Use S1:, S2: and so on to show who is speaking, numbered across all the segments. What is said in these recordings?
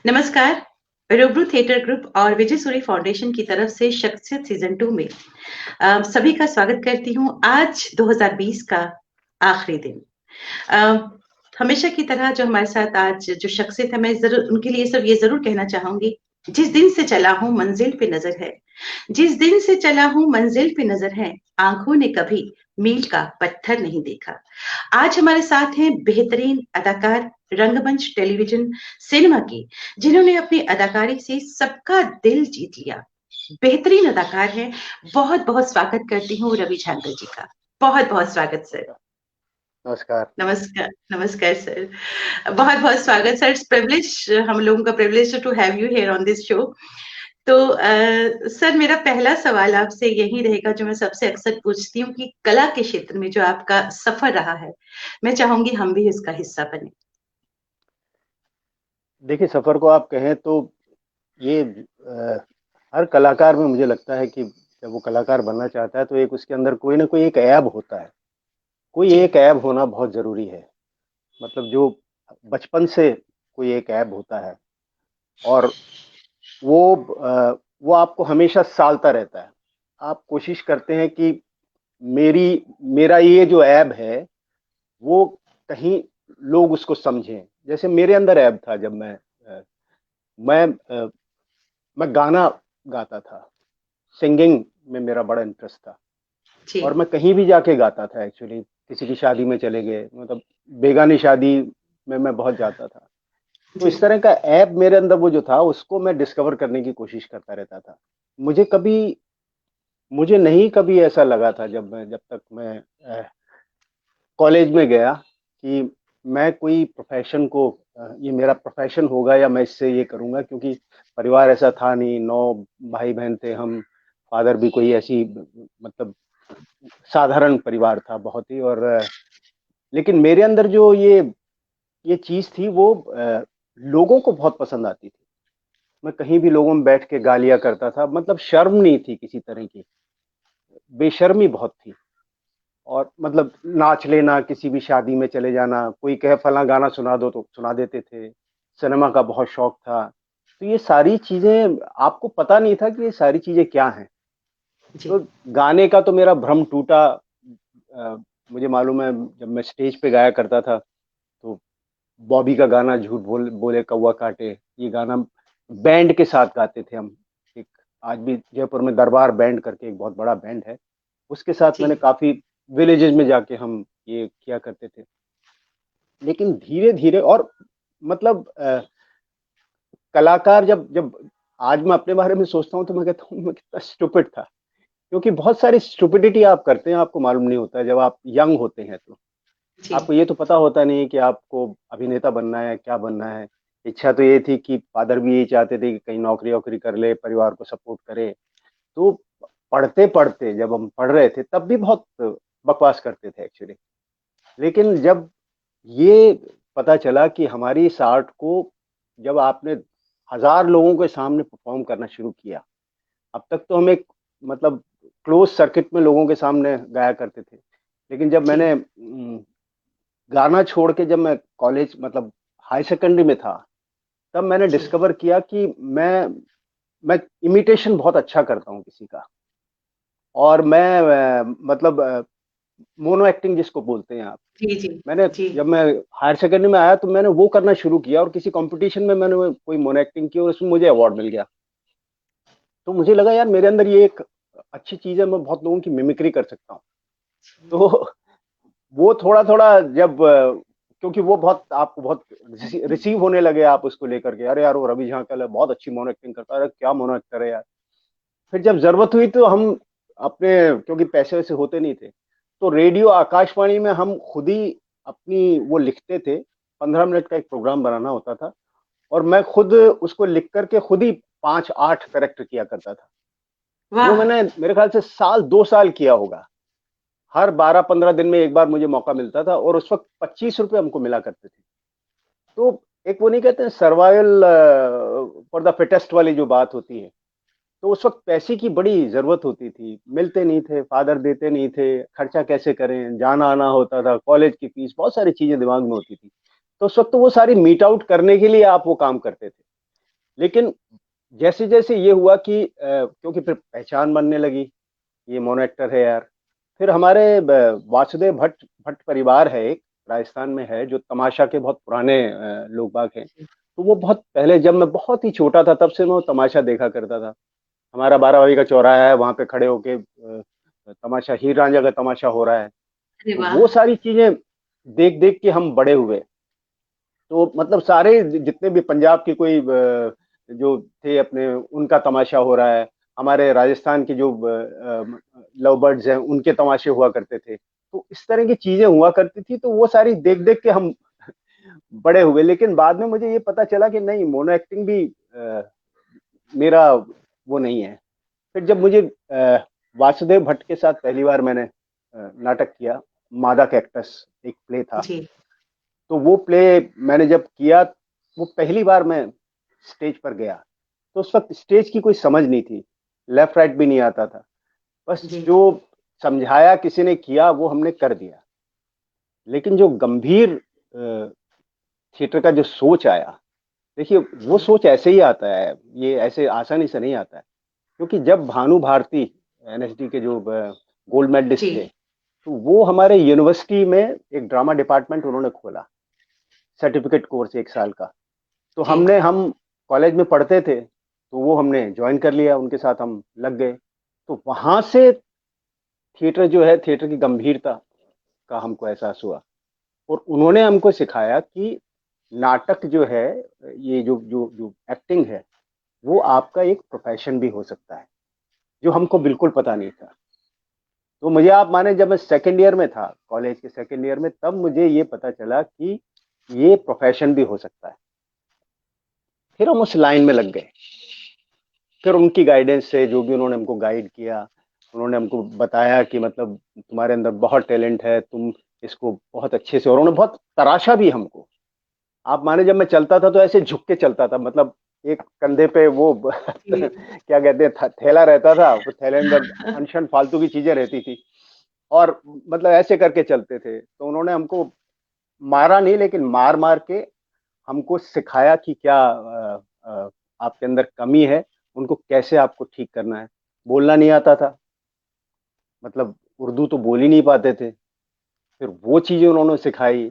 S1: नमस्कार। रूबरू theatre group और विजय सूरी फाउंडेशन की तरफ से शख्सियत सीजन 2 में सभी का स्वागत करती हूँ। आज 2020 का आखिरी दिन। अ, हमेशा की तरह जो हमारे साथ आज जो शख्सियत है, मैं ज़रूर उनके लिए सिर्फ ये ज़रूर कहना चाहूँगी, जिस दिन से चला हूँ मंज़िल पे नज़र है, जिस दिन से चला हूँ मंज़िल पे नज़र है, आँखों ने कभी मील का पत्थर नहीं देखा। आज हमारे साथ हैं बेहतरीन अदाकार, रंगमंच, टेलीविज़न, सिनेमा की, जिन्होंने अपनी अदाकारी से सबका दिल जीत लिया। बेहतरीन अदाकार हैं, बहुत-बहुत स्वागत करती हूँ रवि झांकड़ जी का। बहुत-बहुत स्वागत सर।
S2: नमस्कार।
S1: नमस्कार, नमस्कार सर। बहुत-बहुत स्वागत सर। इट्स प्रिविलेज, हम लोगों का privilege to have you here on this show. तो सर, मेरा पहला सवाल आपसे यही रहेगा जो मैं सबसे अक्सर पूछती हूँ कि कला के क्षेत्र में जो आपका सफर रहा है, मैं चाहूँगी हम भी इसका हिस्सा बनें।
S2: देखिए, सफ़र को आप कहें तो ये हर कलाकार में मुझे लगता है कि जब वो कलाकार बनना चाहता है तो एक उसके अंदर कोई ना कोई एक ऐब होता है। कोई
S1: जी,
S2: एक ऐब होना बहुत ज़रूरी है। मतलब जो बचपन से कोई एक ऐब होता है और वो आपको हमेशा सालता रहता है। आप कोशिश करते हैं कि मेरा ये जो ऐब है, वो कहीं लोग उसको समझें। जैसे मेरे अंदर ऐब था जब अ, मैं अ, मैं गाना गाता था। सिंगिंग में मेरा बड़ा इंटरेस्ट था
S1: जी,
S2: और मैं कहीं भी जाके गाता था एक्चुअली। किसी की शादी में चले गए, मतलब बेगानी शादी में मैं बहुत जाता था। तो
S1: जी,
S2: इस तरह का ऐप मेरे अंदर वो जो था उसको मैं डिस्कवर करने की कोशिश करता रहता था। मुझे कभी मुझे नहीं कभी ऐसा लगा था जब तक मैं कॉलेज में गया कि मैं कोई प्रोफेशन को ये मेरा प्रोफेशन होगा या मैं इससे ये करूंगा, क्योंकि परिवार ऐसा था नहीं। 9 भाई बहन थे हम। फादर भी कोई ऐसी, मतलब साधारण परिवार था बहुत ही। और लेकिन मेरे अंदर जो ये चीज थी वो लोगों को बहुत पसंद आती थी। मैं कहीं भी लोगों में बैठ के गालियां करता था, मतलब शर्म नहीं थी किसी तरह की, बेशर्मी बहुत थी। और मतलब नाच लेना, किसी भी शादी में चले जाना, कोई कहे फला गाना सुना दो तो सुना देते थे। सिनेमा का बहुत शौक था। तो ये सारी चीजें आपको पता नहीं था कि ये सारी चीजें क्या हैं।
S1: जी,
S2: तो गाने का तो मेरा भ्रम टूटा। मुझे मालूम है जब मैं स्टेज पे गाया करता था तो बॉबी का गाना झूठ बोले कौवा काटे, ये गाना बैंड के साथ गाते थे हम। एक आज भी जयपुर में दरबार बैंड करके एक बहुत बड़ा बैंड है, उसके साथ मैंने
S1: जी,
S2: काफी विलेजेस में जाके हम ये किया करते थे। लेकिन धीरे धीरे और मतलब कलाकार जब जब आज मैं अपने बारे में सोचता हूँ तो मैं कहता हूँ मैं कितना स्टूपिड था। क्योंकि बहुत सारी स्टुपिडिटी आप करते हैं, आपको मालूम नहीं होता है जब आप यंग होते हैं। तो
S1: जी,
S2: आपको ये तो पता होता नहीं है कि आपको अभिनेता बनना है, क्या बनना है। इच्छा तो ये थी कि फादर भी यही चाहते थे कि कहीं नौकरी वोकरी कर ले, परिवार को सपोर्ट करे। तो पढ़ते पढ़ते जब हम पढ़ रहे थे तब भी बहुत बकवास करते थे एक्चुअली। लेकिन जब ये पता चला कि हमारी इस आर्ट को जब आपने 1000 लोगों के सामने परफॉर्म करना शुरू किया। अब तक तो हम एक, मतलब क्लोज सर्किट में लोगों के सामने गाया करते थे। लेकिन जब
S1: जी,
S2: मैंने गाना छोड़ के, जब मैं कॉलेज मतलब हाई सेकेंडरी में था, तब मैंने
S1: जी,
S2: डिस्कवर किया कि मैं इमिटेशन बहुत अच्छा करता हूँ किसी का। और मैं मतलब मोनो एक्टिंग जिसको बोलते हैं आप।
S1: जी, जी,
S2: मैंने
S1: जी,
S2: जब मैं हायर सेकेंडरी में आया तो मैंने वो करना शुरू किया और किसी कंपटीशन में मैंने कोई मोनो एक्टिंग की और उसमें मुझे अवार्ड मिल गया। तो मुझे लगा यार मेरे अंदर ये एक अच्छी चीज है, मैं बहुत लोगों की मिमिक्री कर सकता हूँ। तो वो थोड़ा थोड़ा जब क्योंकि वो बहुत आपको बहुत रिसीव होने लगे, आप उसको लेकर के, अरे यार वो रवि झांकल है, बहुत अच्छी मोनो एक्टिंग करता है, अरे क्या मोनो एक्टर है यार। फिर जब जरूरत हुई तो हम अपने, क्योंकि पैसे वैसे होते नहीं थे, तो रेडियो आकाशवाणी में हम खुद ही अपनी वो लिखते थे। 15 मिनट का एक प्रोग्राम बनाना होता था और मैं खुद उसको लिख करके खुद ही 5-8 करेक्टर किया करता था। जो
S1: वाह!
S2: मैंने मेरे ख्याल से 2 साल किया होगा। हर 12-15 दिन में एक बार मुझे मौका मिलता था और उस वक्त 25 रुपये हमको मिला करते थे। तो एक वो नहीं कहते हैं सर्वाइवल फॉर द फिटेस्ट वाली जो बात होती है। तो उस वक्त पैसे की बड़ी जरूरत होती थी, मिलते नहीं थे, फादर देते नहीं थे, खर्चा कैसे करें, जाना आना होता था, कॉलेज की फीस, बहुत सारी चीजें दिमाग में होती थी। तो उस वक्त वो सारी मीट आउट करने के लिए आप वो काम करते थे। लेकिन जैसे जैसे ये हुआ कि क्योंकि फिर पहचान बनने लगी, ये मोनो एक्टर है यार। फिर हमारे वासुदेव भट्ट भट्ट परिवार है एक, राजस्थान में है, जो तमाशा के बहुत पुराने लोग बाग हैं। तो वो बहुत पहले, जब मैं बहुत ही छोटा था, तब से मैं वो तमाशा देखा करता था। हमारा 12 का चौराहा है, वहां पे खड़े होके तमाशा, हीर रांझा का तमाशा हो रहा है।
S1: अरे
S2: तो
S1: वाह।
S2: वो सारी चीजें देख देख के हम बड़े हुए। तो मतलब सारे जितने भी पंजाब के कोई जो थे अपने, उनका तमाशा हो रहा है, हमारे राजस्थान के जो लव बर्ड्स हैं उनके तमाशे हुआ करते थे। तो इस तरह की चीजें हुआ करती थी, तो वो सारी देख देख के हम बड़े हुए। लेकिन बाद में मुझे ये पता चला कि नहीं, मोनो एक्टिंग भी मेरा वो नहीं है। फिर जब मुझे वासुदेव भट्ट के साथ पहली बार मैंने नाटक किया, मादा कैक्टस एक प्ले था।
S1: जी
S2: तो वो प्ले मैंने जब किया, वो पहली बार मैं स्टेज पर गया। तो उस वक्त स्टेज की कोई समझ नहीं थी, लेफ्ट राइट भी नहीं आता था। बस
S1: जी
S2: जो समझाया किसी ने किया वो हमने कर दिया। लेकिन जो गंभीर थिएटर का जो सोच आया, देखिए वो
S1: जी
S2: सोच ऐसे ही आता है, ये ऐसे आसानी से नहीं आता है। क्योंकि जब भानु भारती, एनएसडी के जो गोल्ड मेडलिस्ट थे,
S1: जी
S2: तो वो हमारे यूनिवर्सिटी में एक ड्रामा डिपार्टमेंट उन्होंने खोला, सर्टिफिकेट कोर्स 1 साल का। तो
S1: जी
S2: हम कॉलेज में पढ़ते थे, तो वो हमने ज्वाइन कर लिया, उनके साथ हम लग गए। तो वहां से थिएटर जो है, थिएटर की गंभीरता का हमको एहसास हुआ। और उन्होंने हमको सिखाया कि नाटक जो है, ये जो जो जो एक्टिंग है, वो आपका एक प्रोफेशन भी हो सकता है, जो हमको बिल्कुल पता नहीं था। तो मुझे आप माने, जब मैं सेकेंड ईयर में था, कॉलेज के सेकेंड ईयर में, तब मुझे ये पता चला कि ये प्रोफेशन भी हो सकता है। फिर हम उस लाइन में लग गए। फिर उनकी गाइडेंस से, जो भी उन्होंने हमको गाइड किया, उन्होंने हमको बताया कि मतलब तुम्हारे अंदर बहुत टैलेंट है, तुम इसको बहुत अच्छे से, और उन्होंने बहुत तराशा भी हमको। आप माने, जब मैं चलता था तो ऐसे झुक के चलता था, मतलब एक कंधे पे वो
S1: जी
S2: क्या कहते हैं, थैला रहता था, उस थैले अंदर अनशन फालतू की चीजें रहती थी, और मतलब ऐसे करके चलते थे। तो उन्होंने हमको मारा नहीं, लेकिन मार मार के हमको सिखाया कि क्या आपके अंदर कमी है, उनको कैसे आपको ठीक करना है। बोलना नहीं आता था, मतलब उर्दू तो बोल ही नहीं पाते थे, फिर वो चीजें उन्होंने सिखाई।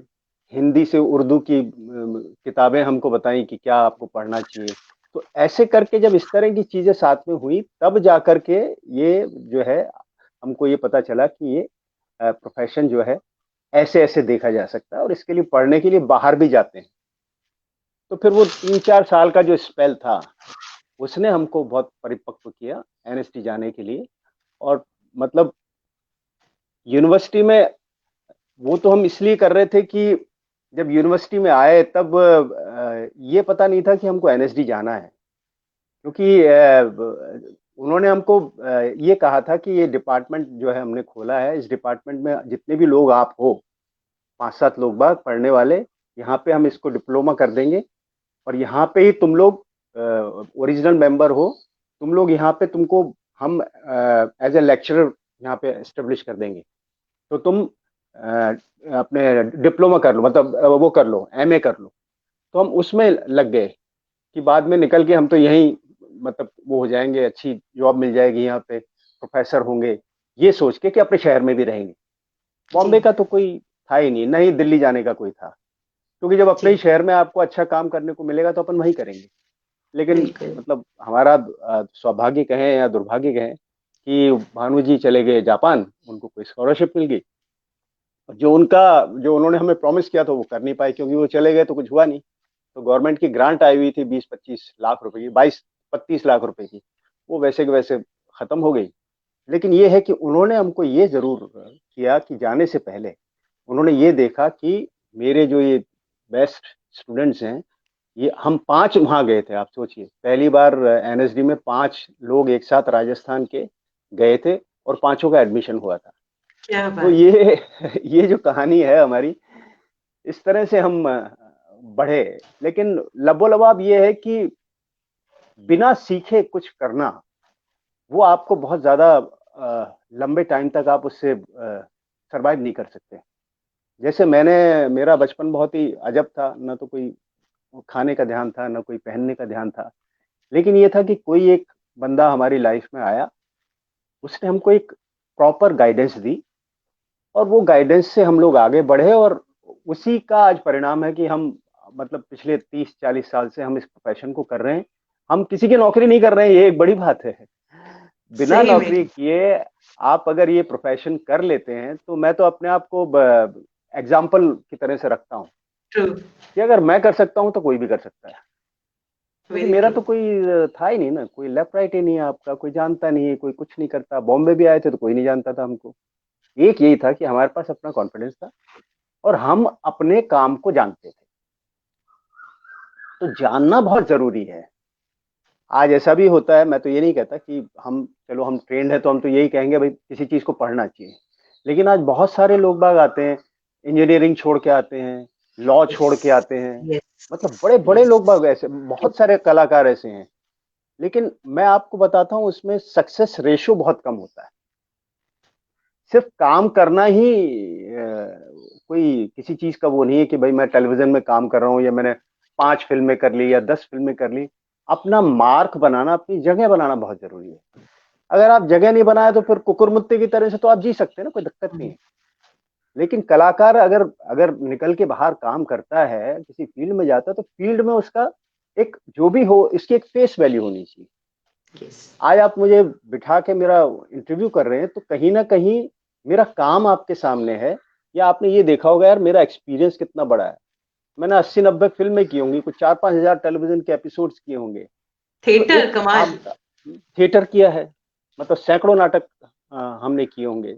S2: हिंदी से उर्दू की किताबें हमको बताई कि क्या आपको पढ़ना चाहिए। तो ऐसे करके जब इस तरह की चीजें साथ में हुई, तब जा कर के ये जो है, हमको ये पता चला कि ये प्रोफेशन जो है, ऐसे ऐसे देखा जा सकता है, और इसके लिए पढ़ने के लिए बाहर भी जाते हैं। तो फिर वो 3-4 साल का जो स्पेल था, उसने हमको बहुत परिपक्व किया एनएसटी जाने के लिए। और मतलब यूनिवर्सिटी में वो तो हम इसलिए कर रहे थे कि जब यूनिवर्सिटी में आए, तब ये पता नहीं था कि हमको एनएसडी जाना है। क्योंकि उन्होंने हमको ये कहा था कि ये डिपार्टमेंट जो है हमने खोला है, इस डिपार्टमेंट में जितने भी लोग आप हो, 5-7 लोग बाग पढ़ने वाले, यहाँ पे हम इसको डिप्लोमा कर देंगे, और यहाँ पे ही तुम लोग ओरिजिनल मेंबर हो। तुम लोग यहाँ पे, तुमको हम एज ए लेक्चरर यहाँ पे एस्टेब्लिश कर देंगे। तो तुम अपने डिप्लोमा कर लो, मतलब वो कर लो, एमए कर लो। तो हम उसमें लग गए कि बाद में निकल के हम तो यहीं, मतलब वो हो जाएंगे, अच्छी जॉब मिल जाएगी यहाँ पे, प्रोफेसर होंगे, ये सोच के कि अपने शहर में भी रहेंगे।
S1: जी
S2: बॉम्बे का तो कोई था ही नहीं, नहीं दिल्ली जाने का कोई था। क्योंकि जब अपने ही
S1: जी
S2: शहर में आपको अच्छा काम करने को मिलेगा, तो अपन वही करेंगे। लेकिन
S1: बिल्कुल।
S2: मतलब हमारा सौभाग्य कहें या दुर्भाग्य कहें कि भानु जी चले गए जापान, उनको कोई स्कॉलरशिप मिल गई। जो उनका, जो उन्होंने हमें प्रॉमिस किया था, वो कर नहीं पाए, क्योंकि वो चले गए तो कुछ हुआ नहीं। तो गवर्नमेंट की ग्रांट आई हुई थी 20-25 लाख रुपए की, 22-32 लाख रुपए की, वो वैसे के वैसे खत्म हो गई। लेकिन ये है कि उन्होंने हमको ये जरूर किया कि जाने से पहले उन्होंने ये देखा कि मेरे जो ये बेस्ट स्टूडेंट्स हैं, ये हम 5 वहां गए थे। आप सोचिए, पहली बार एनएसडी में 5 लोग एक साथ राजस्थान के गए थे, और पांचों का एडमिशन हुआ था।
S1: क्या
S2: तो
S1: बात।
S2: ये जो कहानी है हमारी, इस तरह से हम बढ़े। लेकिन लबोलबाब ये है कि बिना सीखे कुछ करना, वो आपको बहुत ज्यादा लंबे टाइम तक आप उससे सरवाइव नहीं कर सकते। जैसे मेरा बचपन बहुत ही अजब था, ना तो कोई खाने का ध्यान था, ना कोई पहनने का ध्यान था। लेकिन ये था कि कोई एक बंदा हमारी लाइफ में आया, उसने हमको एक प्रॉपर गाइडेंस दी, और वो गाइडेंस से हम लोग आगे बढ़े, और उसी का आज परिणाम है कि हम, मतलब पिछले 30-40 साल से हम इस प्रोफेशन को कर रहे हैं। हम किसी की नौकरी नहीं कर रहे हैं, ये एक बड़ी बात है। बिना
S1: सही में।
S2: नौकरी किए आप अगर ये प्रोफेशन कर लेते हैं, तो मैं तो अपने आप को एग्जाम्पल की तरह से रखता हूँ
S1: ट्रू।
S2: कि अगर मैं कर सकता हूँ तो कोई भी कर सकता है। क्योंकि
S1: वेरी
S2: मेरा
S1: ट्रू।
S2: तो कोई था ही नहीं ना, कोई लेफ्ट राइट ही नहीं है आपका, कोई जानता नहीं है, कोई कुछ नहीं करता। बॉम्बे भी आए थे तो कोई नहीं जानता था हमको। एक यही था कि हमारे पास अपना कॉन्फिडेंस था, और हम अपने काम को जानते थे। तो जानना बहुत जरूरी है। आज ऐसा भी होता है, मैं तो ये नहीं कहता कि हम, चलो हम ट्रेंड है तो हम तो यही कहेंगे भाई किसी चीज को पढ़ना चाहिए। लेकिन आज बहुत सारे लोग बाग आते हैं, इंजीनियरिंग छोड़ के आते हैं, लॉ
S1: यस।
S2: छोड़ के आते हैं।
S1: यस।
S2: मतलब बड़े बड़े
S1: यस।
S2: लोग बाग ऐसे, बहुत सारे कलाकार ऐसे हैं। लेकिन मैं आपको बताता हूँ, उसमें सक्सेस रेशियो बहुत कम होता है। सिर्फ काम करना ही कोई किसी चीज का वो नहीं है कि भाई मैं टेलीविजन में काम कर रहा हूँ, या मैंने 5 फिल्में कर ली या 10 फिल्में कर ली। अपना मार्क बनाना, अपनी जगह बनाना बहुत जरूरी है। अगर आप जगह नहीं बनाए तो फिर कुकुरमुत्ते की तरह से तो आप जी सकते हैं ना, कोई दिक्कत नहीं है। लेकिन कलाकार अगर अगर निकल के बाहर काम करता है, किसी फील्ड में जाता है, तो फील्ड में उसका एक, जो भी हो, इसकी एक फेस वैल्यू होनी चाहिए।
S1: यस।
S2: आज आप मुझे बिठा के मेरा इंटरव्यू कर रहे हैं, तो कहीं ना कहीं मेरा काम आपके सामने है, या आपने ये देखा होगा यार मेरा एक्सपीरियंस कितना बड़ा है। मैंने 80-90 फिल्में की होंगी, कुछ 4-5 हजार टेलीविजन के एपिसोड्स किए होंगे। तो
S1: थिएटर
S2: एक
S1: कमाल।
S2: आप, थिएटर किया है, मतलब सैकड़ों नाटक हमने किए होंगे,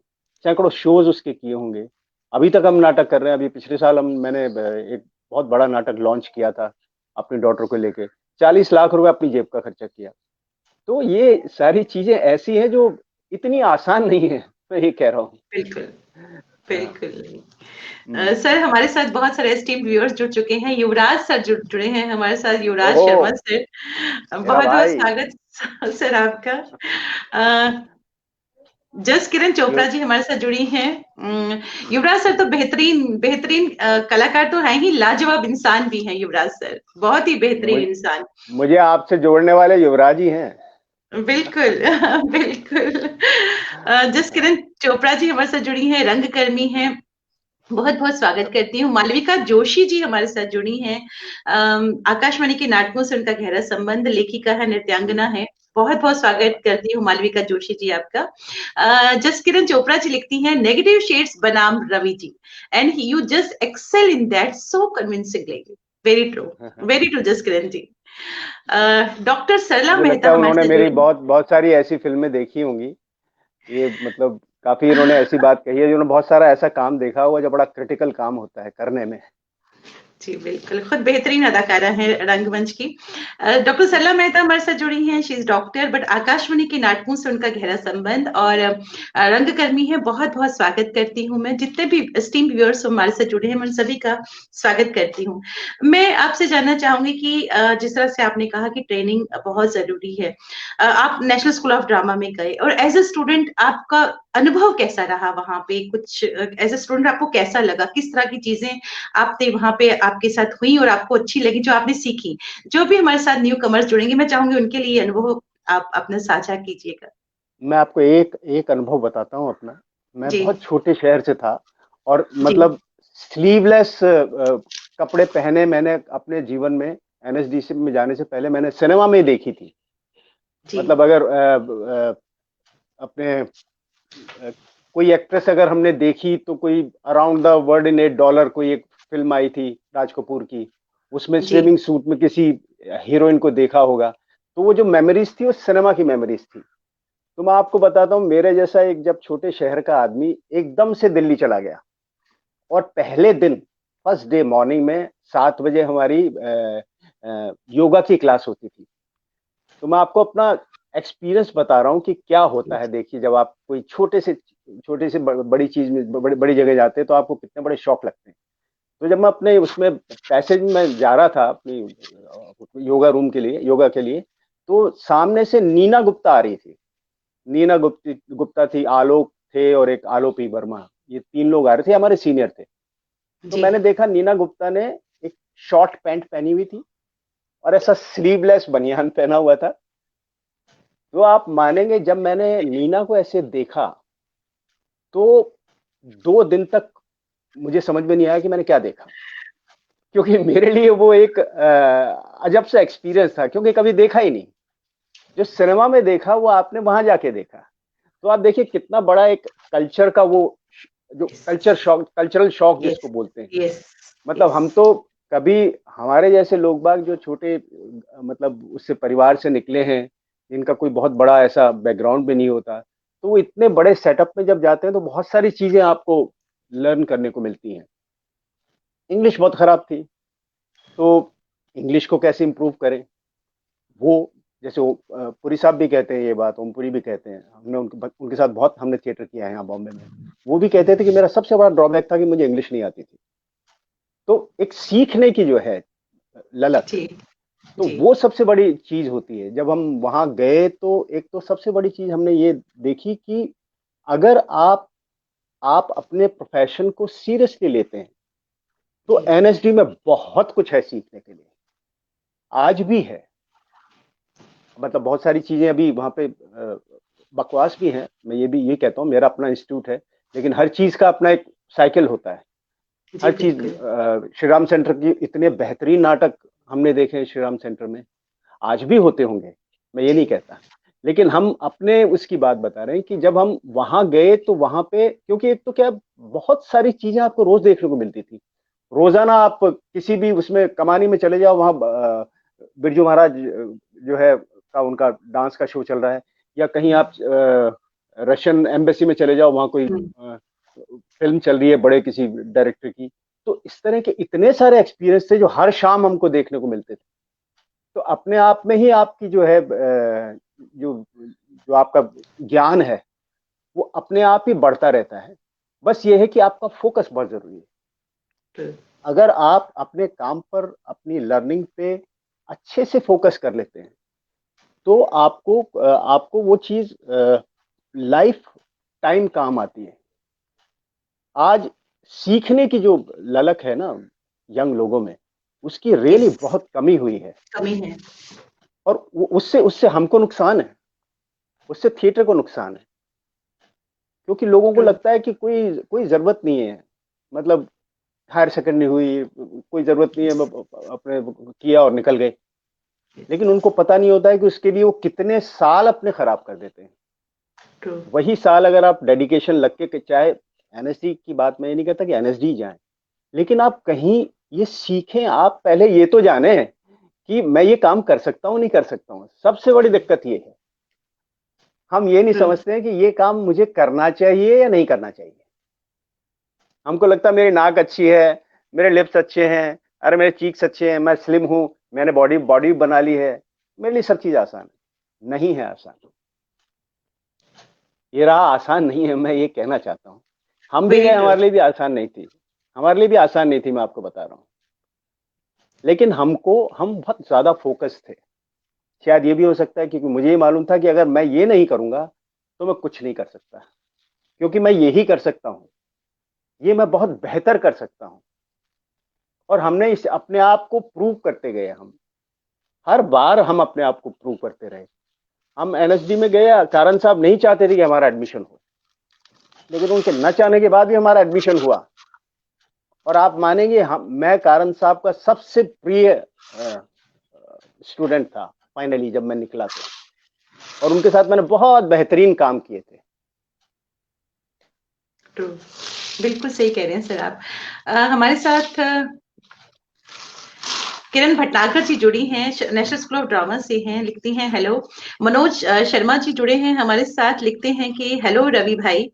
S2: सैकड़ों शोज उसके किए होंगे। अभी तक हम नाटक कर रहे हैं। अभी पिछले साल मैंने एक बहुत बड़ा नाटक लॉन्च किया था अपनी डॉटर को लेके। 40 लाख रुपए अपनी जेब का खर्चा किया। तो ये सारी चीजें ऐसी हैं जो इतनी आसान नहीं है, मैं ये कह रहा हूँ।
S1: बिल्कुल।
S2: हाँ।
S1: बिल्कुल।
S2: हम्म।
S1: सर हमारे साथ बहुत सारे एस्टीम्ड व्यूअर्स जुड़ चुके हैं। युवराज सर जुड़े हैं हमारे साथ, युवराज
S2: ओहो,
S1: शर्मा सर।
S2: मेरा
S1: बहुत बहुत
S2: भाई।
S1: स्वागत सर आपका। अ, जस किरण चोपड़ा
S2: यो,
S1: जी हमारे साथ जुड़ी हैं। युवराज सर तो बेहतरीन बेहतरीन कलाकार तो हैं ही, लाजवाब इंसान भी हैं युवराज सर, बहुत ही बेहतरीन
S2: मुझ,
S1: इंसान।
S2: मुझे आपसे जोड़ने वाले युवराज ही हैं।
S1: बिल्कुल। बिल्कुल। जस
S2: हाँ।
S1: किरण चोपड़ा जी हमारे साथ जुड़ी हैं, रंगकर्मी हैं। बहुत बहुत स्वागत करती हूँ। मालविका जोशी जी हमारे साथ जुड़ी हैं। आकाशवाणी के नाटकों से उनका गहरा संबंध, लेखिका है, नृत्यांगना है। बहुत बहुत स्वागत करती हूँ मालविका जोशी जी आपका। जस किरण चोपड़ा जी लिखती हैं, नेगेटिव शेड्स बनाम Ravi ji, and you just excel in that so convincingly. Very true. Very true जस किरण जी। डॉक्टर सरला
S2: मुझे लगता
S1: मेहता
S2: है
S1: हमारे
S2: उन्होंने
S1: साथ
S2: मेरी
S1: जुड़ी।
S2: बहुत बहुत सारी ऐसी फिल्में देखी होंगी। ये मतलब काफी इन्होंने ऐसी बात कही है, जिन्होंने बहुत सारा ऐसा काम देखा हुआ जो बड़ा क्रिटिकल काम होता है करने में।
S1: जी बिल्कुल, खुद बेहतरीन अदाकारा हैं रंगमंच की। डॉक्टर सरला मेहता हमारे साथ जुड़ी हैं। She is doctor, but Akashvani के नाटकों से उनका गहरा संबंध, और रंगकर्मी है। बहुत बहुत स्वागत करती हूँ मैं। जितने भी स्टीम व्यूअर्स हमारे साथ जुड़े हैं, मैं उन सभी का स्वागत करती हूँ। मैं आपसे जानना चाहूंगी कि जिस तरह से आपने कहा कि ट्रेनिंग बहुत जरूरी है, आप नेशनल स्कूल ऑफ ड्रामा में गए, और एज ए स्टूडेंट आपका अनुभव कैसा रहा वहां पे? कुछ एज ए स्टूडेंट आपको कैसा लगा? किस तरह की चीजें आपने वहां पे आपके साथ हुई और आपको अच्छी लगी, जो आपने सीखी? जो भी हमारे साथ न्यू कमर्स जुड़ेंगे, मैं चाहूंगी उनके लिए अनुभव आप अपना साझा कीजिएगा।
S2: मैं आपको एक एक अनुभव बताता हूँ अपना। मैं
S1: जी।
S2: बहुत छोटे शहर से था, और
S1: जी।
S2: मतलब स्लीवलेस कपड़े पहने मैंने अपने जीवन में, एनएसडीसी में जाने से पहले मैंने सिनेमा में ही देखी थी।
S1: जी।
S2: मतलब अगर अपने कोई एक्ट्रेस अगर हमने देखी, तो कोई अराउंड द वर्ल्ड इन $8, कोई एक फिल्म आई थी राज कपूर की, उसमें
S1: जी।
S2: स्विमिंग सूट में किसी हीरोइन को देखा होगा। तो वो जो मेमोरीज थी वो सिनेमा की मेमोरीज थी। तो मैं आपको बताता हूँ, मेरे जैसा एक जब छोटे शहर का आदमी एकदम से दिल्ली चला गया, और पहले दिन, फर्स्ट डे मॉर्निंग में 7 बजे हमारी योगा की क्लास होती थी। तो मैं आपको अपना एक्सपीरियंस बता रहा हूँ कि क्या होता है। देखिए, जब आप कोई छोटे से बड़ी चीज में, बड़ी बड़ी जगह जाते हैं, तो आपको कितने बड़े शौक लगते हैं। तो जब मैं अपने उसमें पैसेज में जा रहा था अपनी योगा रूम के लिए, योगा के लिए, तो सामने से नीना गुप्ता आ रही थी। नीना गुप्ता थी, आलोक थे, और एक आलोपी वर्मा, ये 3 लोग आ रहे थे, हमारे सीनियर थे। तो मैंने देखा नीना गुप्ता ने एक शॉर्ट पैंट पहनी हुई थी और ऐसा स्लीवलेस बनियान पहना हुआ था। तो आप मानेंगे, जब मैंने नीना को ऐसे देखा तो 2 दिन तक मुझे समझ में नहीं आया कि मैंने क्या देखा, क्योंकि मेरे लिए वो एक अजब सा एक्सपीरियंस था, क्योंकि कभी देखा ही नहीं। जो सिनेमा में देखा वो आपने वहां जाके देखा। तो आप देखिए कितना बड़ा एक कल्चर का वो, जो कल्चर शॉक, कल्चरल शॉक जिसको बोलते हैं। मतलब हम तो कभी, हमारे जैसे लोग बाग जो छोटे मतलब उससे परिवार से निकले हैं, जिनका कोई बहुत बड़ा ऐसा बैकग्राउंड भी नहीं होता, तो वो इतने बड़े सेटअप में जब जाते हैं तो बहुत सारी चीजें आपको लर्न करने को मिलती हैं। इंग्लिश बहुत खराब थी, तो इंग्लिश को कैसे इम्प्रूव करें, वो जैसे वो पुरी साहब भी कहते हैं ये बात, ओमपुरी भी कहते हैं, हमने उनके साथ बहुत हमने थिएटर किया है यहाँ बॉम्बे में। वो भी कहते थे कि मेरा सबसे बड़ा ड्रॉबैक था कि मुझे इंग्लिश नहीं आती थी। तो एक सीखने की जो है ललक, तो वो सबसे बड़ी चीज होती है। जब हम वहां गए तो एक तो सबसे बड़ी चीज हमने ये देखी कि अगर आप अपने प्रोफेशन को सीरियसली लेते हैं तो एनएसडी में बहुत कुछ है सीखने के लिए, आज भी है। मतलब बहुत सारी चीजें अभी वहां पे बकवास भी हैं, मैं ये कहता हूँ, मेरा अपना इंस्टीट्यूट है, लेकिन हर चीज का अपना एक साइकिल होता है। हर चीज, श्री राम सेंटर की इतने बेहतरीन नाटक हमने देखे हैं श्री राम सेंटर में, आज भी होते होंगे, मैं ये नहीं कहता, लेकिन हम अपने उसकी बात बता रहे हैं कि जब हम वहां गए तो वहां पे, क्योंकि एक तो क्या, बहुत सारी चीजें आपको रोज देखने को मिलती थी। रोजाना आप किसी भी उसमें कमानी में चले जाओ, वहां बिरजू महाराज जो है का उनका डांस का शो चल रहा है, या कहीं आप रशियन एम्बेसी में चले जाओ, वहां कोई फिल्म चल रही है बड़े किसी डायरेक्टर की। तो इस तरह के इतने सारे एक्सपीरियंस थे जो हर शाम हमको देखने को मिलते थे। तो अपने आप में ही आपकी जो है जो जो आपका ज्ञान है वो अपने आप ही बढ़ता रहता है। बस ये है कि आपका फोकस बहुत जरूरी है। अगर आप अपने काम पर, अपनी लर्निंग पे अच्छे से फोकस कर लेते हैं तो आपको वो चीज लाइफ टाइम काम आती है। आज सीखने की जो ललक है ना यंग लोगों में, उसकी रियली बहुत कमी हुई है, और उससे उससे हमको नुकसान है, उससे थिएटर को नुकसान है, क्योंकि लोगों को लगता है कि कोई कोई जरूरत नहीं है, मतलब हायर सेकेंडरी हुई, कोई जरूरत नहीं है, अपने किया और निकल गए। लेकिन उनको पता नहीं होता है कि उसके लिए वो कितने साल अपने खराब कर देते हैं। वही साल अगर आप डेडिकेशन लग के, चाहे एनएसडी की बात मैं ये नहीं कहता कि एनएसडी जाए, लेकिन आप कहीं ये सीखें, आप पहले ये तो जाने कि मैं ये काम कर सकता हूं नहीं कर सकता हूं। सबसे बड़ी दिक्कत ये है, हम ये नहीं समझते हैं कि ये काम मुझे करना चाहिए या नहीं करना चाहिए। हमको लगता है मेरी नाक अच्छी है, मेरे लिप्स अच्छे हैं, अरे मेरे चीक्स अच्छे हैं, मैं स्लिम हूं, मैंने बॉडी बॉडी बना ली है, मेरे लिए सब चीज आसान है। नहीं है आसान, ये राह आसान नहीं है, मैं ये कहना चाहता हूँ। हम भी गए, हमारे लिए भी आसान नहीं थी, हमारे लिए भी आसान नहीं थी, मैं आपको बता रहा हूँ। लेकिन हम बहुत ज्यादा फोकस थे। शायद ये भी हो सकता है क्योंकि मुझे ये मालूम था कि अगर मैं ये नहीं करूंगा तो मैं कुछ नहीं कर सकता, क्योंकि मैं यही कर सकता हूँ, ये मैं बहुत बेहतर कर सकता हूँ। और हमने इस अपने आप को प्रूव करते गए, हम हर बार हम अपने आप को प्रूव करते रहे। हम एनएसडी में गए, कारण साहब नहीं चाहते थे कि हमारा एडमिशन हो, लेकिन उनके न चाहने के बाद भी हमारा एडमिशन हुआ। और आप मानेंगे, मैं कारण साहब का सबसे प्रिय स्टूडेंट था फाइनली जब मैं निकला था, और उनके साथ मैंने बहुत बेहतरीन काम किए थे।
S1: बिल्कुल सही कह रहे हैं सर आप। हमारे साथ किरण भटनागर जी जुड़ी हैं, नेशनल स्कूल ऑफ ड्रामा से हैं, लिखती हैं हेलो। मनोज शर्मा जी जुड़े हैं हमारे साथ, लिखते हैं कि हेलो रवि भाई।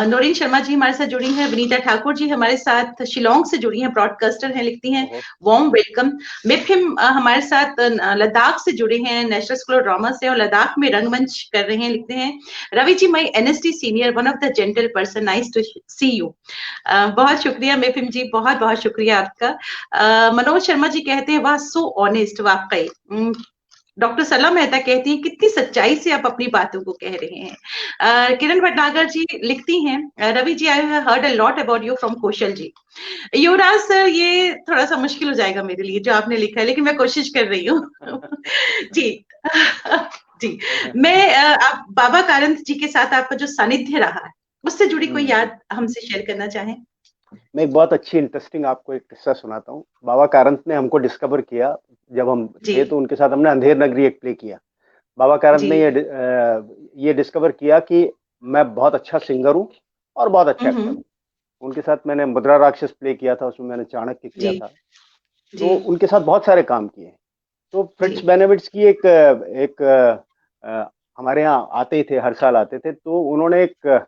S1: नौरीन शर्मा जी हमारे साथ जुड़ी हैं। विनीता ठाकुर जी हमारे साथ शिलोंग से जुड़ी हैं, ब्रॉडकास्टर हैं, लिखती हैं वार्म वेलकम। मिफिम हमारे साथ लद्दाख से जुड़े हैं, नेशनल स्कूल ऑफ ड्रामा से, और लद्दाख में रंगमंच कर रहे हैं, लिखते हैं Ravi ji my NSD senior, one of the gentle person, nice to see you. बहुत शुक्रिया मिफिम जी, बहुत बहुत शुक्रिया आपका। मनोज शर्मा जी कहते हैं वाह सो ऑनेस्ट, वाकई डॉक्टर सला मेहता कहती हैं, कितनी सच्चाई से आप अपनी बातों को कह रहे हैं। किरण भटनागर जी लिखती हैं, Ravi ji, I have heard a lot about you from Kaushal ji. Yuvraj sir, ये थोड़ा सा मुश्किल हो जाएगा मेरे लिए जो आपने लिखा है, लेकिन मैं कोशिश कर रही हूँ। जी। जी। मैं आप बाबा कारंत जी के साथ आपका जो सानिध्य रहा है, उससे जुड़ी कोई याद हमसे शेयर करना चाहें?
S2: मैं एक बहुत अच्छी इंटरेस्टिंग आपको एक किस्सा सुनाता हूँ। बाबा कारंत ने हमको डिस्कवर किया जब हम
S1: जी।
S2: थे, तो उनके साथ हमने अंधेर नगरी एक प्ले किया। बाबा कारंत
S1: जी।
S2: ने ये डिस्कवर किया कि मैं बहुत अच्छा सिंगर हूँ और बहुत अच्छा एक्टर हूँ। उनके साथ मैंने मुद्रा राक्षस प्ले किया था, उसमें मैंने चाणक्य किया
S1: जी।
S2: था।
S1: जी।
S2: तो उनके साथ बहुत सारे काम किए। तो फ्रिट्ज
S1: जी।
S2: बेनेविट्स की एक हमारे यहाँ आते ही थे, हर साल आते थे। तो उन्होंने एक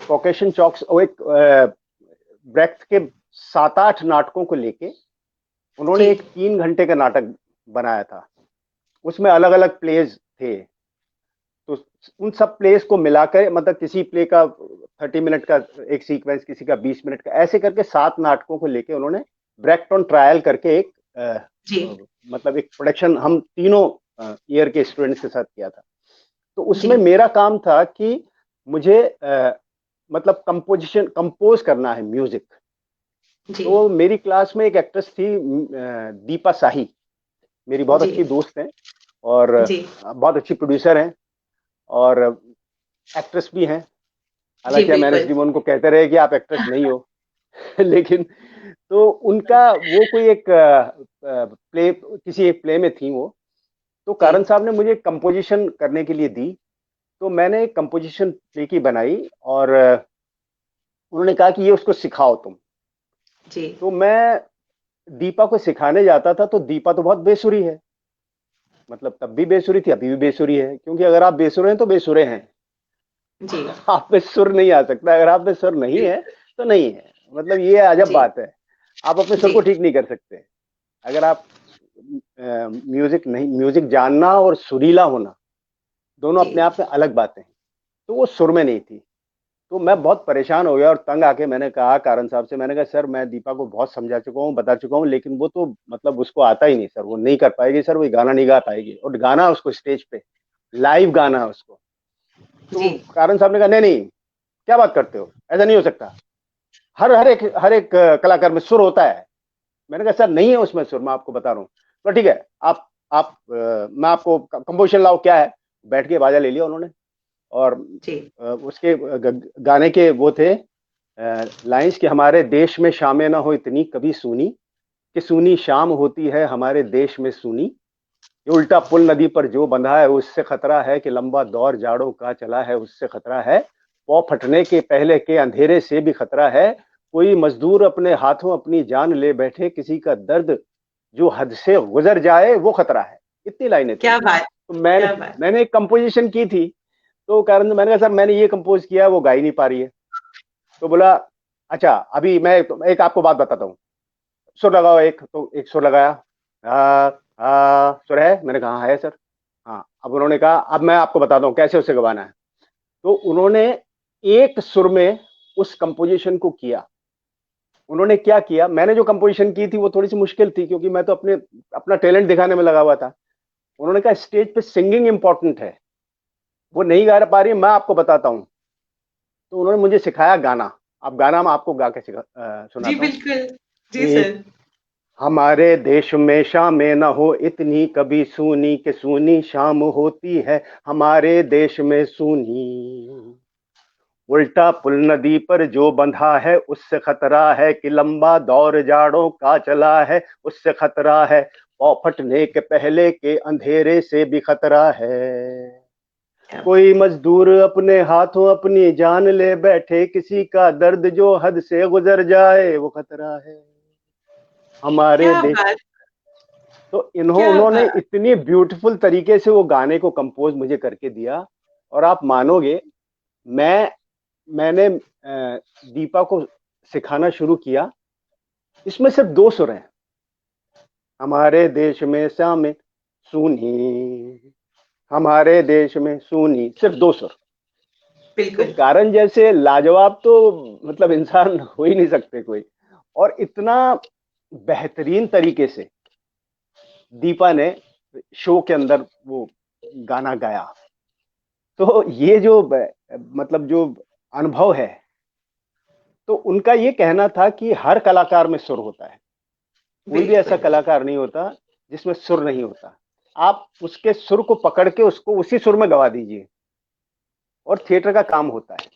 S2: कॉकेशन चॉक्स और एक ब्रेख्त के 7-8 नाटकों को लेके उन्होंने
S1: जी।
S2: एक 3 घंटे का नाटक बनाया था। उसमें अलग अलग प्लेज थे। तो उन सब प्लेस को मिलाकर, मतलब किसी प्ले का 30 मिनट का एक सीक्वेंस, किसी का 20 मिनट का, ऐसे करके 7 नाटकों को लेके उन्होंने ब्रेख्ट ऑन ट्रायल करके एक
S1: जी।
S2: मतलब एक प्रोडक्शन हम तीनों ईयर के स्टूडेंट्स के साथ किया था। तो
S1: जी।
S2: उसमें मेरा काम था कि मुझे मतलब कंपोजिशन कंपोज करना है म्यूजिक।
S1: जी।
S2: तो मेरी क्लास में एक एक्ट्रेस थी, दीपा शाही, मेरी बहुत
S1: जी।
S2: अच्छी दोस्त हैं और
S1: जी।
S2: बहुत अच्छी प्रोड्यूसर हैं और एक्ट्रेस भी हैं।
S1: जी,
S2: हालांकि मैंने
S1: बिल्कुल।
S2: जीवन उनको कहते रहे कि आप एक्ट्रेस नहीं हो। लेकिन तो उनका वो कोई एक प्ले, किसी एक प्ले में थी वो। तो
S1: जी।
S2: कारण साहब ने मुझे कंपोजिशन करने के लिए दी। तो मैंने एक कंपोजिशन प्ले की बनाई और उन्होंने कहा कि ये उसको सिखाओ तुम।
S1: जी।
S2: तो मैं दीपा को सिखाने जाता था, तो दीपा तो बहुत बेसुरी है, मतलब तब भी बेसुरी थी, अभी भी बेसुरी है, क्योंकि अगर आप बेसुरे हैं तो बेसुरे हैं।
S1: जी।
S2: आप में सुर नहीं आ सकता, अगर आप में सुर नहीं है तो नहीं है, मतलब ये अजब
S1: जी।
S2: बात है। आप अपने सुर
S1: जी।
S2: को ठीक नहीं कर सकते। अगर आप म्यूजिक नहीं, म्यूजिक जानना और सुरीला होना दोनों
S1: जी।
S2: अपने आप में अलग बातें हैं। तो वो सुर में नहीं थी। तो मैं बहुत परेशान हो गया और तंग आके मैंने कहा कारण साहब से, मैंने कहा सर मैं दीपा को बहुत समझा चुका हूँ, बता चुका हूँ, लेकिन वो तो मतलब उसको आता ही नहीं सर, वो नहीं कर पाएगी सर, वो गाना नहीं गा पाएगी, और गाना उसको स्टेज पे लाइव गाना है उसको।
S1: जी।
S2: तो कारण साहब ने कहा नहीं नहीं, क्या बात करते हो, ऐसा नहीं हो सकता, हर एक कलाकार में सुर होता है। मैंने कहा सर नहीं है उसमें सुर, मैं आपको बता रहा हूँ। तो ठीक है, मैं आपको कंपोजिशन लाओ क्या है। बैठ के बाजा ले लिया उन्होंने और
S1: जी।
S2: उसके गाने के वो थे लाइंस कि हमारे देश में शामें ना हो इतनी कभी सुनी, कि सुनी शाम होती है हमारे देश में सुनी। ये उल्टा पुल नदी पर जो बंधा है उससे खतरा है, कि लंबा दौर जाड़ों का चला है उससे खतरा है। पौ फटने के पहले के अंधेरे से भी खतरा है। कोई मजदूर अपने हाथों अपनी जान ले बैठे, किसी का दर्द जो हद से गुजर जाए वो खतरा है। इतनी लाइनें थी।
S1: क्या बात!
S2: तो मैंने
S1: क्या बात!
S2: मैंने एक कंपोजिशन की थी। तो कारण मैंने कहा सर मैंने ये कंपोज किया है, वो गा ही नहीं पा रही है। तो बोला अच्छा अभी मैं एक आपको बात बताता हूँ, सुर लगाओ एक। तो एक सुर लगाया, सुर है, मैंने कहा "हाँ, है सर"। हाँ, अब उन्होंने कहा अब मैं आपको बताता हूँ कैसे उसे गवाना है। तो उन्होंने एक सुर में उस कंपोजिशन को किया। उन्होंने क्या किया, मैंने जो कंपोजिशन की थी वो थोड़ी सी मुश्किल थी, क्योंकि मैं तो अपना टैलेंट दिखाने में लगा हुआ था। उन्होंने कहा स्टेज पे सिंगिंग इंपॉर्टेंट है, वो नहीं गा पा रही, मैं आपको बताता हूँ। तो उन्होंने मुझे सिखाया गाना। अब गाना मैं आपको गा के
S1: जी,
S2: सुनाता हूँ
S1: बिल्कुल। जी,
S2: कि
S1: सर।
S2: हमारे देश में शामें न हो इतनी कभी सूनी, के सूनी शाम होती है हमारे देश में सूनी। उल्टा पुल नदी पर जो बंधा है उससे खतरा है, कि लंबा दौर जाड़ों का चला है उससे खतरा है। पौ फटने के पहले के अंधेरे से भी खतरा है।
S1: क्या
S2: कोई मजदूर अपने हाथों अपनी जान ले बैठे, किसी का दर्द जो हद से गुजर जाए वो खतरा है हमारे
S1: क्या
S2: देश।
S1: बात!
S2: तो
S1: क्या
S2: उन्होंने
S1: बात!
S2: इतनी ब्यूटीफुल तरीके से वो गाने को कंपोज मुझे करके दिया। और आप मानोगे, मैंने दीपा को सिखाना शुरू किया। इसमें सिर्फ 2 सुर हैं, हमारे देश में शामें सूनी, हमारे देश में सूनी, सिर्फ 2 सुर। तो
S1: बिल्कुल।
S2: कारण जैसे लाजवाब तो मतलब इंसान हो ही नहीं सकते कोई। और इतना बेहतरीन तरीके से दीपा ने शो के अंदर वो गाना गाया। तो ये जो मतलब जो अनुभव है, तो उनका ये कहना था कि हर कलाकार में सुर होता है, कोई भी ऐसा
S1: बिल्कुल।
S2: कलाकार नहीं होता जिसमें सुर नहीं होता। आप उसके सुर को पकड़ के उसको उसी सुर में गवा दीजिए और थिएटर का काम होता है।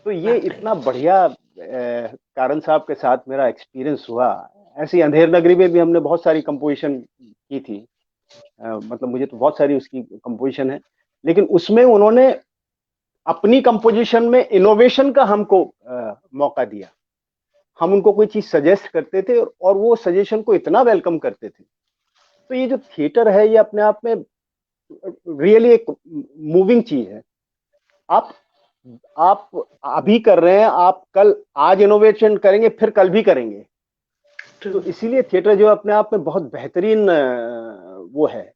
S2: तो ये
S1: वाकई।
S2: इतना बढ़िया कारण साहब के साथ मेरा एक्सपीरियंस हुआ। ऐसी अंधेर नगरी में भी हमने बहुत सारी कंपोजिशन की थी। मतलब मुझे तो बहुत सारी उसकी कंपोजिशन है, लेकिन उसमें उन्होंने अपनी कंपोजिशन में इनोवेशन का हमको मौका दिया। हम उनको कोई चीज सजेस्ट करते थे और वो सजेशन को इतना वेलकम करते थे। तो ये जो थिएटर है, ये अपने आप में रियली एक मूविंग चीज है। आप आप अभी कर रहे हैं, आप कल आज इनोवेशन करेंगे, फिर कल भी करेंगे।
S1: ट्रू।
S2: तो इसीलिए थिएटर जो अपने आप में बहुत बेहतरीन वो है,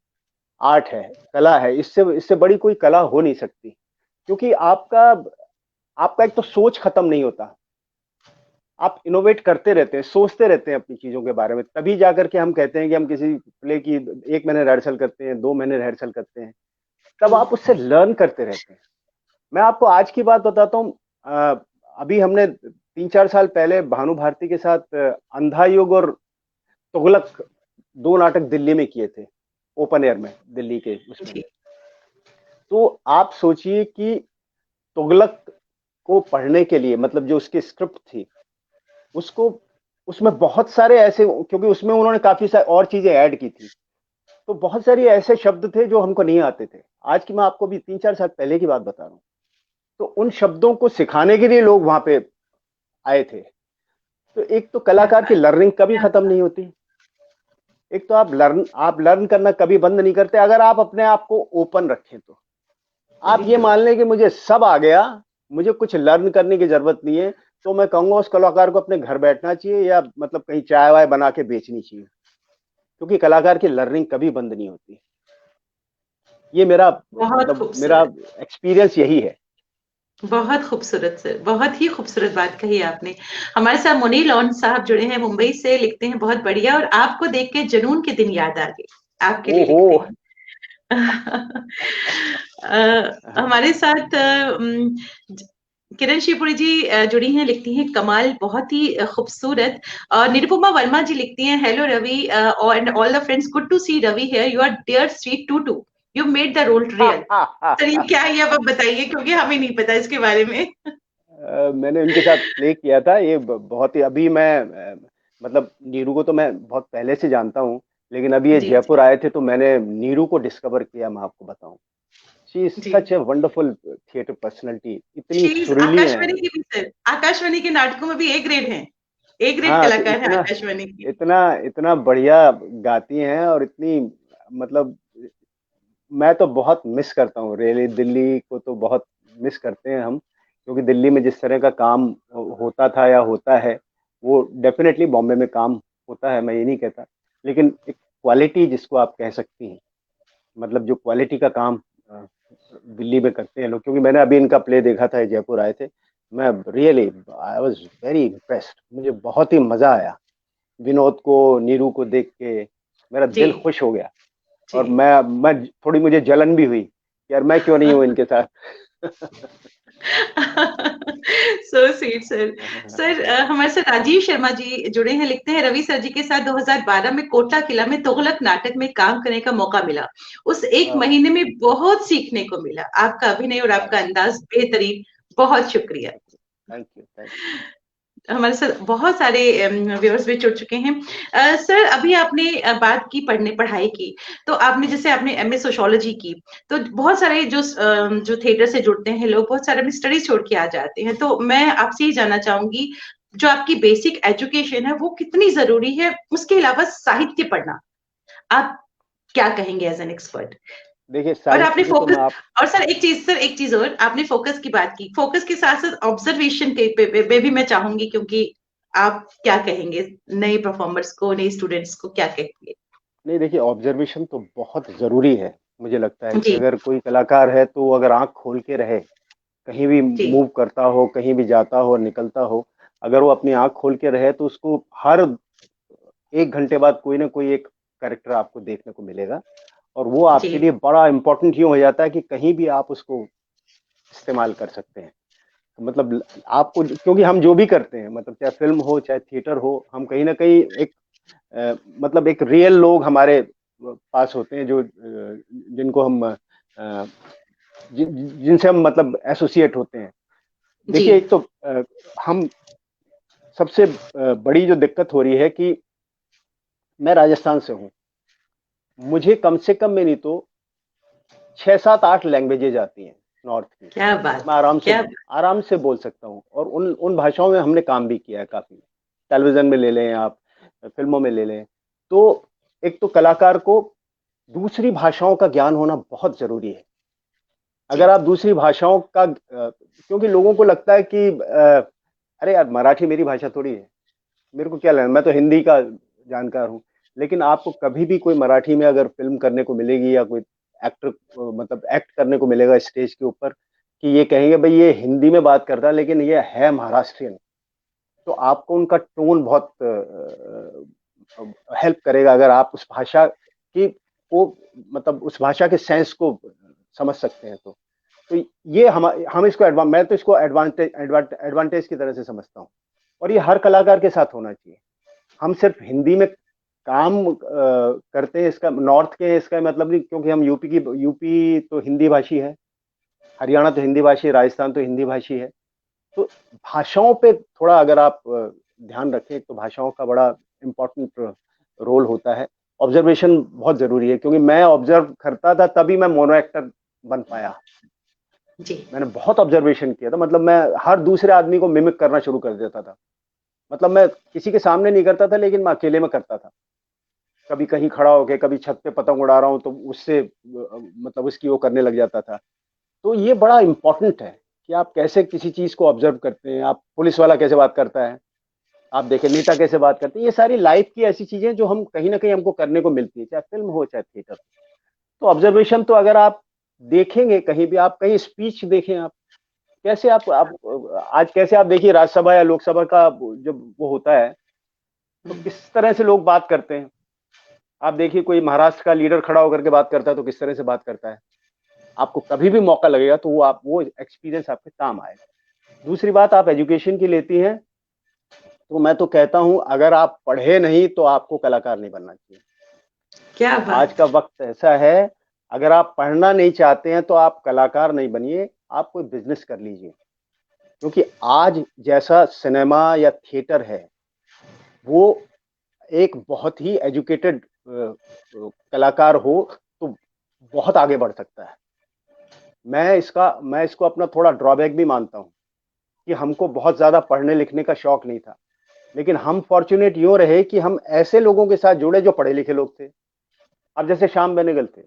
S2: आर्ट है, कला है। इससे इससे बड़ी कोई कला हो नहीं सकती, क्योंकि आपका आपका एक तो सोच खत्म नहीं होता। आप इनोवेट करते रहते हैं, सोचते रहते हैं अपनी चीजों के बारे में, तभी जाकर के हम कहते हैं कि हम किसी प्ले की 1 महीने रिहर्सल करते हैं, 2 महीने रिहर्सल करते हैं। तब
S1: ट्रू।
S2: आप उससे लर्न करते रहते हैं। मैं आपको आज की बात बताता हूँ। अभी हमने 3-4 साल पहले भानु भारती के साथ अंधा युग और तुगलक 2 नाटक दिल्ली में किए थे, ओपन एयर में, दिल्ली के उसमें।
S1: जी।
S2: तो आप सोचिए कि तुगलक को पढ़ने के लिए, मतलब जो उसकी स्क्रिप्ट थी, उसको उसमें बहुत सारे ऐसे, क्योंकि उसमें उन्होंने काफी सारी और चीजें ऐड की थी, तो बहुत सारी ऐसे शब्द थे जो हमको नहीं आते थे। आज की मैं आपको भी 3-4 साल पहले की बात बता रहा हूँ। तो उन शब्दों को सिखाने के लिए लोग वहां पे आए थे। तो एक तो
S1: क्या
S2: कलाकार की
S1: बात।
S2: लर्निंग कभी
S1: क्या
S2: खत्म
S1: बात।
S2: नहीं होती। एक तो आप लर्न करना कभी बंद नहीं करते, अगर आप अपने आप को ओपन रखें तो। आप
S1: वेरी
S2: ये
S1: ट्रू।
S2: मान लें कि मुझे सब आ गया, मुझे कुछ लर्न करने की जरूरत नहीं है, तो मैं कहूंगा उस कलाकार को अपने घर बैठना चाहिए, या मतलब कहीं चाय वाय बना के बेचनी चाहिए, क्योंकि कलाकार की लर्निंग कभी बंद नहीं होती। ये मेरा
S1: बहुत
S2: मतलब मेरा
S1: खूबसूरत।
S2: एक्सपीरियंस यही है।
S1: बहुत खूबसूरत सर, बहुत ही खूबसूरत बात कही आपने। हमारे साथ मुनील लॉन साहब जुड़े हैं, मुंबई से, लिखते हैं बहुत बढ़िया, और आपको देख के जुनून के दिन याद आ गए, आपके लिए
S2: ओहो।
S1: लिखते हैं। हमारे साथ किरण शिवपुरी जी जुड़ी हैं, लिखती हैं कमाल, बहुत ही खूबसूरत। और निरुपमा वर्मा जी लिखती हैं, hello Ravi and all the friends, good to see Ravi here, you are dear sweet too too, you made the role real. Sir ये क्या है, ये अब आप बताइए, क्योंकि हमें नहीं पता इसके बारे में।
S2: मैंने उनके साथ प्ले किया था। ये बहुत ही, अभी मैं मतलब नीरू को तो मैं बहुत पहले से जानता हूँ, लेकिन अभी ये
S1: जी जी।
S2: जयपुर आए थे तो मैंने नीरू को डिस्कवर किया। मैं आपको बताऊं, शी इज
S1: जी।
S2: Such a wonderful theatre personality, इतनी
S1: शी इज
S2: सुरीली है।
S1: आकाशवाणी की भी सर, आकाशवाणी के नाटकों में भी ए ग्रेड है, ए ग्रेड
S2: हाँ, तो
S1: कलाकार है
S2: इतना
S1: आकाशवाणी की।
S2: इतना इतना बढ़िया गाती हैं, और इतनी मतलब मैं तो बहुत मिस करता हूँ रियली। दिल्ली को तो बहुत मिस करते हैं हम, क्योंकि दिल्ली में जिस तरह का काम होता था या होता है, वो डेफिनेटली बॉम्बे में काम होता है, मैं ये नहीं कहता, लेकिन एक क्वालिटी जिसको आप कह सकती हैं, मतलब जो क्वालिटी का काम अ, दिल्ली में करते हैं लोग। क्योंकि मैंने अभी इनका प्ले देखा था, ये जयपुर आए थे, मैं really I was very impressed, मुझे बहुत ही मजा आया विनोद को, नीरू को देख के मेरा
S1: जी
S2: दिल खुश हो गया।
S1: जी।
S2: और मैं थोड़ी, मुझे जलन भी हुई, यार मैं क्यों नहीं हूं इनके साथ।
S1: So sweet sir. सर हमारे साथ राजीव शर्मा जी जुड़े हैं, लिखते हैं, रवि सर जी के साथ 2012 में कोटा किला में तुगलक नाटक में काम करने का मौका मिला, उस एक महीने में बहुत सीखने को मिला, आपका अभिनय और आपका अंदाज बेहतरीन, बहुत शुक्रिया।
S2: Thank you, thank you, thank
S1: हमारे साथ बहुत सारे व्यूअर्स भी जुड़ चुके हैं। सर अभी आपने बात की पढ़ाई की, तो आपने जैसे आपने एमए सोशियोलॉजी की, तो बहुत सारे जो थिएटर से जुड़ते हैं लोग, बहुत सारे अपनी स्टडीज छोड़ के आ जाते हैं, तो मैं आपसे ही जानना चाहूंगी, जो आपकी बेसिक एजुकेशन है वो कितनी जरूरी है, उसके अलावा साहित्य पढ़ना, आप क्या कहेंगे एज एन एक्सपर्ट?
S2: देखिए
S1: और आपने
S2: साहित्य की तो
S1: फोकस,
S2: मैं आप
S1: और सर एक चीज और, आपने फोकस की बात की, फोकस के साथ साथ ऑब्जर्वेशन के पे भी मैं चाहूंगी, क्योंकि आप क्या कहेंगे नए परफॉर्मर्स को, नए स्टूडेंट्स को क्या कहेंगे?
S2: नहीं, देखिए ऑब्जर्वेशन तो बहुत जरूरी है। मुझे लगता है कि
S1: जी
S2: अगर कोई कलाकार है तो वो अगर आंख खोल के रहे, कहीं भी
S1: जी।
S2: मूव करता हो, कहीं भी जाता हो, निकलता हो, अगर वो अपनी आंख खोल के रहे, तो उसको हर 1 घंटे बाद कोई ना कोई एक कैरेक्टर आपको देखने को मिलेगा, और वो आपके
S1: जी
S2: लिए बड़ा इंपॉर्टेंट यूं हो जाता है कि कहीं भी आप उसको इस्तेमाल कर सकते हैं। मतलब आपको, क्योंकि हम जो भी करते हैं, मतलब चाहे फिल्म हो चाहे थिएटर हो, हम कहीं ना कहीं एक मतलब एक रियल लोग हमारे पास होते हैं, जो जिनको हम जिनसे हम मतलब एसोसिएट होते हैं।
S1: जी
S2: देखिए, एक तो हम सबसे बड़ी जो दिक्कत हो रही है कि मैं राजस्थान से हूँ, मुझे कम से कम में नहीं तो 6 7 8 लैंग्वेजेज आती हैं नॉर्थ की।
S1: क्या बात,
S2: मैं
S1: क्या
S2: आराम से बोल सकता हूँ, और उन उन भाषाओं में हमने काम भी किया है काफी। टेलीविजन में ले लें आप, फिल्मों में ले लें, तो एक तो कलाकार को दूसरी भाषाओं का ज्ञान होना बहुत जरूरी है।
S1: जी
S2: अगर आप दूसरी भाषाओं का क्योंकि लोगों को लगता है कि अरे यार, मराठी मेरी भाषा थोड़ी है, मेरे को क्या लगना, मैं तो हिंदी का जानकार हूँ। लेकिन आपको कभी भी कोई मराठी में अगर फिल्म करने को मिलेगी, या कोई एक्टर मतलब एक्ट करने को मिलेगा स्टेज के ऊपर, कि ये कहेंगे भाई ये हिंदी में बात करता है लेकिन ये है महाराष्ट्रियन, तो आपको उनका टोन बहुत हेल्प करेगा, अगर आप उस भाषा की को मतलब उस भाषा के सेंस को समझ सकते हैं। तो ये हम इसको मैं तो इसको एडवांटेज की तरह से समझता हूँ, और ये हर कलाकार के साथ होना चाहिए। हम सिर्फ हिंदी में काम करते हैं, इसका नॉर्थ के हैं इसका मतलब नहीं, क्योंकि हम यूपी तो हिंदी भाषी है, हरियाणा तो हिंदी भाषी है, राजस्थान तो हिंदी भाषी है। तो भाषाओं पे थोड़ा अगर आप ध्यान रखें, तो भाषाओं का बड़ा इम्पोर्टेंट रोल होता है। ऑब्जर्वेशन बहुत जरूरी है, क्योंकि मैं ऑब्जर्व करता था तभी मैं मोनो एक्टर बन पाया।
S1: जी
S2: मैंने बहुत ऑब्जर्वेशन किया था, मतलब मैं हर दूसरे आदमी को मिमिक करना शुरू कर देता था। मतलब मैं किसी के सामने नहीं करता था, लेकिन मैं अकेले में करता था। कभी कहीं खड़ा होके, कभी छत पे पतंग उड़ा रहा हूँ तो उससे मतलब उसकी वो करने लग जाता था। तो ये बड़ा इंपॉर्टेंट है कि आप कैसे किसी चीज को ऑब्जर्व करते हैं। आप पुलिस वाला कैसे बात करता है, आप देखें नेता कैसे बात करते हैं, ये सारी लाइफ की ऐसी चीजें जो हम कहीं ना कहीं हमको करने को मिलती है, चाहे फिल्म हो चाहे थिएटर। तो ऑब्जर्वेशन तो अगर आप देखेंगे कहीं भी, आप कहीं स्पीच देखें, आप कैसे आप आज कैसे आप देखिए राज्यसभा या लोकसभा का जब वो होता है, तो किस तरह से लोग बात करते हैं। आप देखिए कोई महाराष्ट्र का लीडर खड़ा होकर के बात करता है तो किस तरह से बात करता है। आपको कभी भी मौका लगेगा तो वो एक्सपीरियंस आपके काम आएगा। दूसरी बात, आप एजुकेशन की लेती हैं, तो मैं तो कहता हूं अगर आप पढ़े नहीं तो आपको कलाकार नहीं बनना चाहिए।
S1: क्या
S2: आज
S1: बात,
S2: का वक्त ऐसा है, अगर आप पढ़ना नहीं चाहते हैं तो आप कलाकार नहीं बनिए, आप कोई बिजनेस कर लीजिए। क्योंकि आज जैसा सिनेमा या थिएटर है, वो एक बहुत ही एजुकेटेड कलाकार हो तो बहुत आगे बढ़ सकता है। मैं इसको अपना थोड़ा ड्रॉबैक भी मानता हूँ कि हमको बहुत ज्यादा पढ़ने लिखने का शौक नहीं था, लेकिन हम फॉर्चुनेट यूं रहे कि हम ऐसे लोगों के साथ जुड़े जो पढ़े लिखे लोग थे। अब जैसे श्याम बेनेगल थे,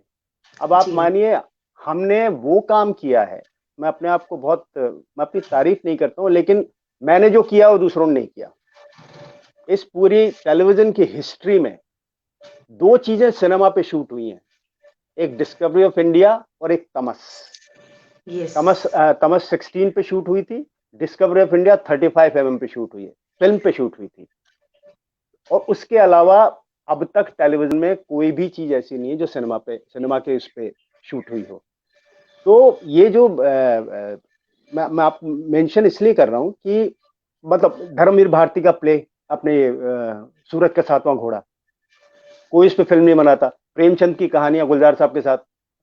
S2: अब आप
S1: जी
S2: मानिए हमने वो काम किया है। मैं अपने आप को मैं अपनी तारीफ नहीं करता हूँ, लेकिन मैंने जो किया वो दूसरों ने नहीं किया। इस पूरी टेलीविजन की हिस्ट्री में दो चीजें सिनेमा पे शूट हुई हैं, एक डिस्कवरी ऑफ इंडिया और एक तमस।
S1: यस
S2: तमस 16 पे शूट हुई थी, डिस्कवरी ऑफ इंडिया 35 mm पे शूट हुई है, फिल्म पे शूट हुई थी। और उसके अलावा अब तक टेलीविजन में कोई भी चीज ऐसी नहीं है जो सिनेमा के उस पे शूट हुई हो। तो ये जो मैं आप मेंशन इसलिए कर रहा हूँ कि मतलब धर्मवीर भारती का प्ले, अपने सूरज का सातवां घोड़ा, कोई इस पे फिल्म नहीं बनाता। प्रेमचंद की कहानियां गुलजार साहब के साथ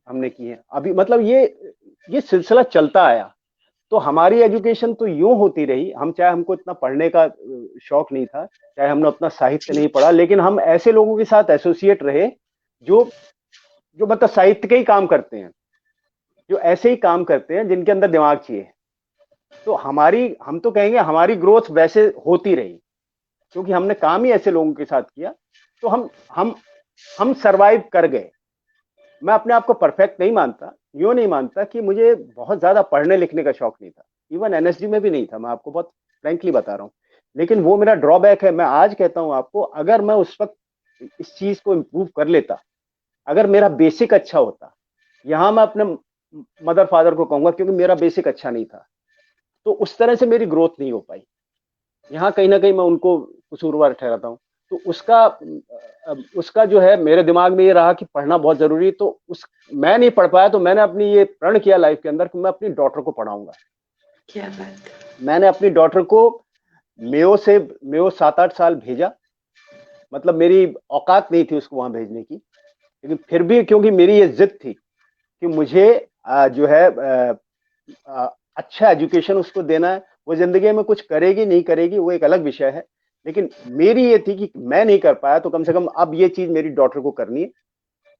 S2: हमने की हैं अभी। मतलब ये सिलसिला चलता आया। तो हमारी एजुकेशन तो यूं होती रही, हम चाहे हमको इतना पढ़ने का शौक नहीं था, चाहे हमने उतना साहित्य
S1: जी
S2: नहीं पढ़ा, लेकिन हम ऐसे लोगों के साथ एसोसिएट रहे जो जो मतलब साहित्य के ही काम करते हैं, जो ऐसे ही काम करते हैं जिनके अंदर दिमाग चाहिए। तो हम तो कहेंगे हमारी ग्रोथ वैसे होती रही, क्योंकि हमने काम ही ऐसे लोगों के साथ किया। तो हम सरवाइव कर गए। मैं अपने आप को परफेक्ट नहीं मानता, यूं नहीं मानता कि मुझे बहुत ज्यादा पढ़ने लिखने का शौक नहीं था, इवन एनएसडी में भी नहीं था, मैं आपको बहुत फ्रैंकली बता रहा हूं। लेकिन वो मेरा ड्रॉबैक है। मैं आज कहता हूं आपको, अगर मैं उस वक्त इस चीज को इम्प्रूव कर लेता, अगर मेरा बेसिक अच्छा होता, यहां मैं अपने मदर फादर को कहूंगा क्योंकि मेरा बेसिक अच्छा नहीं था, तो उस तरह से मेरी ग्रोथ नहीं हो पाई। यहाँ कहीं ना कहीं मैं उनको कसूरवार ठहराता हूँ। तो उसका जो है मेरे दिमाग में ये रहा कि पढ़ना बहुत जरूरी है। तो मैं नहीं पढ़ पाया, तो मैंने अपनी ये प्रण किया लाइफ के अंदर कि मैं अपनी डॉटर को पढ़ाऊंगा।
S1: क्या बात।
S2: मैंने अपनी डॉटर को मेयो 7-8 साल भेजा। मतलब मेरी औकात नहीं थी उसको वहां भेजने की, लेकिन फिर भी क्योंकि मेरी ये जिद थी कि मुझे जो है अच्छा एजुकेशन उसको देना है। वो जिंदगी में कुछ करेगी नहीं करेगी वो एक अलग विषय है, लेकिन मेरी ये थी कि मैं नहीं कर पाया तो कम से कम अब ये चीज मेरी डॉटर को करनी है,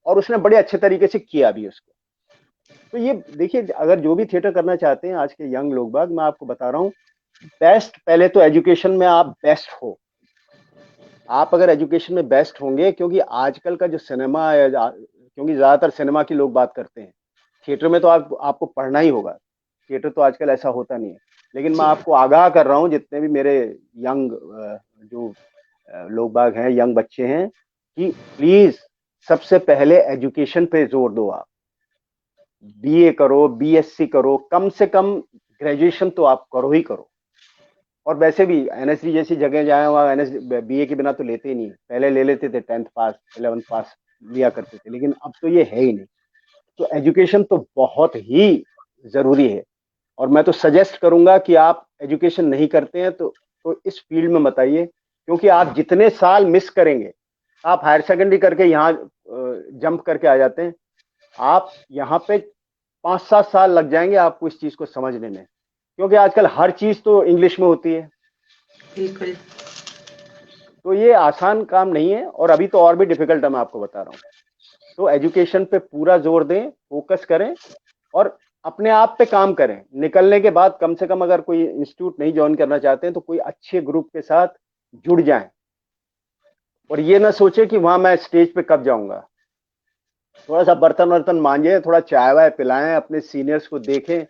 S2: और उसने बड़े अच्छे तरीके से किया भी उसको। तो ये देखिए, अगर जो भी थिएटर करना चाहते हैं आज के यंग लोग बाग, मैं आपको बता रहा हूँ, बेस्ट पहले तो एजुकेशन में आप बेस्ट हो। आप अगर एजुकेशन में बेस्ट होंगे, क्योंकि आजकल का जो सिनेमा है, क्योंकि ज्यादातर सिनेमा की लोग बात करते हैं, थिएटर में तो आपको पढ़ना ही होगा। थिएटर तो आजकल ऐसा होता नहीं है। लेकिन मैं आपको आगाह कर रहा हूँ, जितने भी मेरे यंग जो लोग बाग हैं, यंग बच्चे हैं, कि प्लीज सबसे पहले एजुकेशन पे जोर दो। आप बीए करो, बीएससी करो, कम से कम ग्रेजुएशन तो आप करो ही करो। और वैसे भी एनएसडी जैसी जगह जाए, वहाँ एनएसडी बीए के बिना तो लेते ही नहीं। पहले ले लेते थे 10th पास 11th पास लिया करते थे, लेकिन अब तो ये है ही नहीं। तो एजुकेशन तो बहुत ही जरूरी है। और मैं तो सजेस्ट करूंगा कि आप एजुकेशन नहीं करते हैं तो इस फील्ड में मत आइए, क्योंकि आप जितने साल मिस करेंगे, आप हायर सेकेंडरी करके यहाँ जंप करके आ जाते हैं, आप यहाँ पे 5-7 साल लग जाएंगे आपको इस चीज को समझने में, क्योंकि आजकल हर चीज तो इंग्लिश में होती है।
S1: बिल्कुल।
S2: तो ये आसान काम नहीं है, और अभी तो और भी डिफिकल्ट है, मैं आपको बता रहा हूँ। तो एजुकेशन पे पूरा जोर दें, फोकस करें, और अपने आप पे काम करें। निकलने के बाद कम से कम अगर कोई इंस्टीट्यूट नहीं ज्वाइन करना चाहते हैं तो कोई अच्छे ग्रुप के साथ जुड़ जाएं, और ये ना सोचे कि वहां मैं स्टेज पे कब जाऊंगा। थोड़ा सा बर्तन वर्तन मांजे, थोड़ा चाय वाय पिलाएं, अपने सीनियर्स को देखें।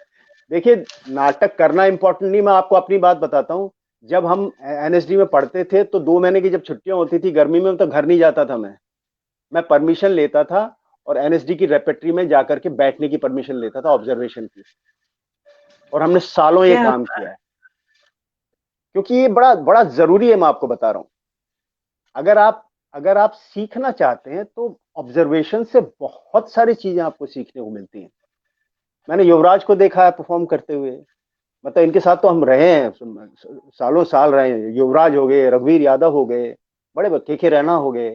S2: देखिए, नाटक करना इंपॉर्टेंट नहीं, मैं आपको अपनी बात बताता हूँ। जब हम एनएसडी में पढ़ते थे तो 2 महीने की जब छुट्टियां होती थी गर्मी में, तो घर नहीं जाता था मैं परमिशन लेता था, और एनएसडी की रेपेट्री में जाकर के बैठने की परमिशन लेता था, ऑब्जर्वेशन की। और हमने सालों ये
S1: क्या
S2: काम किया है, क्योंकि ये बड़ा बड़ा जरूरी है। मैं आपको बता रहा हूँ, अगर आप सीखना चाहते हैं तो ऑब्जर्वेशन से बहुत सारी चीजें आपको सीखने को मिलती हैं। मैंने युवराज को देखा है परफॉर्म करते हुए, मतलब इनके साथ तो हम रहे हैं, सालों साल रहे हैं। युवराज हो गए, रघुवीर यादव हो गए, बड़े के रैना हो गए,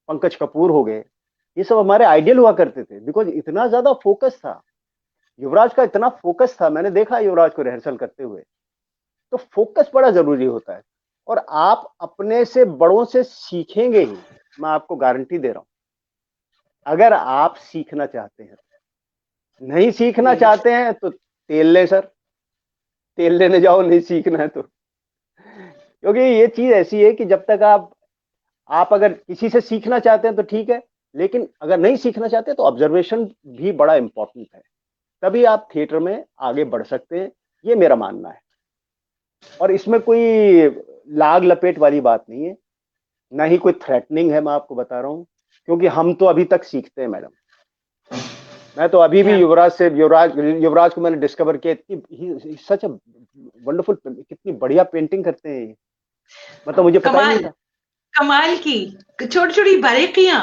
S2: पंकज कपूर हो गए, ये सब हमारे आइडियल हुआ करते थे, बिकॉज इतना ज्यादा फोकस था युवराज का, इतना फोकस था। मैंने देखा युवराज को रिहर्सल करते हुए। तो फोकस बड़ा जरूरी होता है, और आप अपने से बड़ों से सीखेंगे ही, मैं आपको गारंटी दे रहा हूं। अगर आप सीखना चाहते हैं, नहीं सीखना
S1: जी।
S2: चाहते हैं तो तेल ले सर, तेल लेने जाओ, नहीं सीखना है तो। क्योंकि ये चीज ऐसी है कि जब तक आप अगर किसी से सीखना चाहते हैं तो ठीक है, लेकिन अगर नहीं सीखना चाहते तो ऑब्जर्वेशन भी बड़ा इंपॉर्टेंट है। तभी आप थिएटर में आगे बढ़ सकते हैं, ये मेरा मानना है। और इसमें कोई लाग लपेट वाली बात नहीं है, ना ही कोई थ्रेटनिंग है, मैं आपको बता रहा हूँ। क्योंकि हम तो अभी तक सीखते हैं मैडम। मैं तो अभी भी
S1: क्या
S2: युवराज को मैंने डिस्कवर किया, इतनी सच वंडरफुल, कितनी बढ़िया पेंटिंग करते हैं, मतलब मुझे पता ही नहीं
S1: कमाल,
S2: था।
S1: कमाल की छोटी छोटी बारीकियां,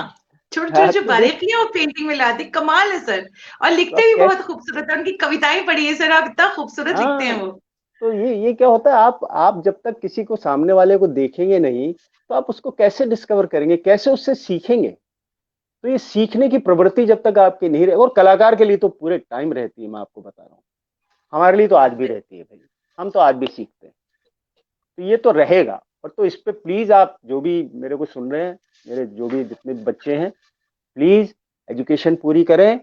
S1: छोटी
S2: हाँ,
S1: छोटी जो
S2: तो देख,
S1: बारीकियां वो पेंटिंग में लाते, कमाल है सर। और
S2: तो
S1: लिखते
S2: अब
S1: भी बहुत
S2: कैसे,
S1: खूबसूरत है, उनकी कविताएं पढ़ी है सर आप, इतना खूबसूरत लिखते हैं
S2: हाँ,
S1: वो।
S2: तो ये क्या होता है, आप जब तक किसी को, सामने वाले को देखेंगे नहीं, तो आप उसको कैसे डिस्कवर करेंगे, कैसे उससे सीखेंगे। तो ये सीखने की प्रवृत्ति जब तक आपकी नहीं रहे, और कलाकार के लिए तो पूरे टाइम रहती है, मैं आपको बता रहा हूँ। हमारे लिए तो आज भी रहती है भाई, हम तो आज भी सीखते हैं। तो ये तो रहेगा। और तो इस पे प्लीज आप जो भी मेरे को सुन रहे हैं, मेरे जो भी जितने भी बच्चे हैं, प्लीज एजुकेशन पूरी करें,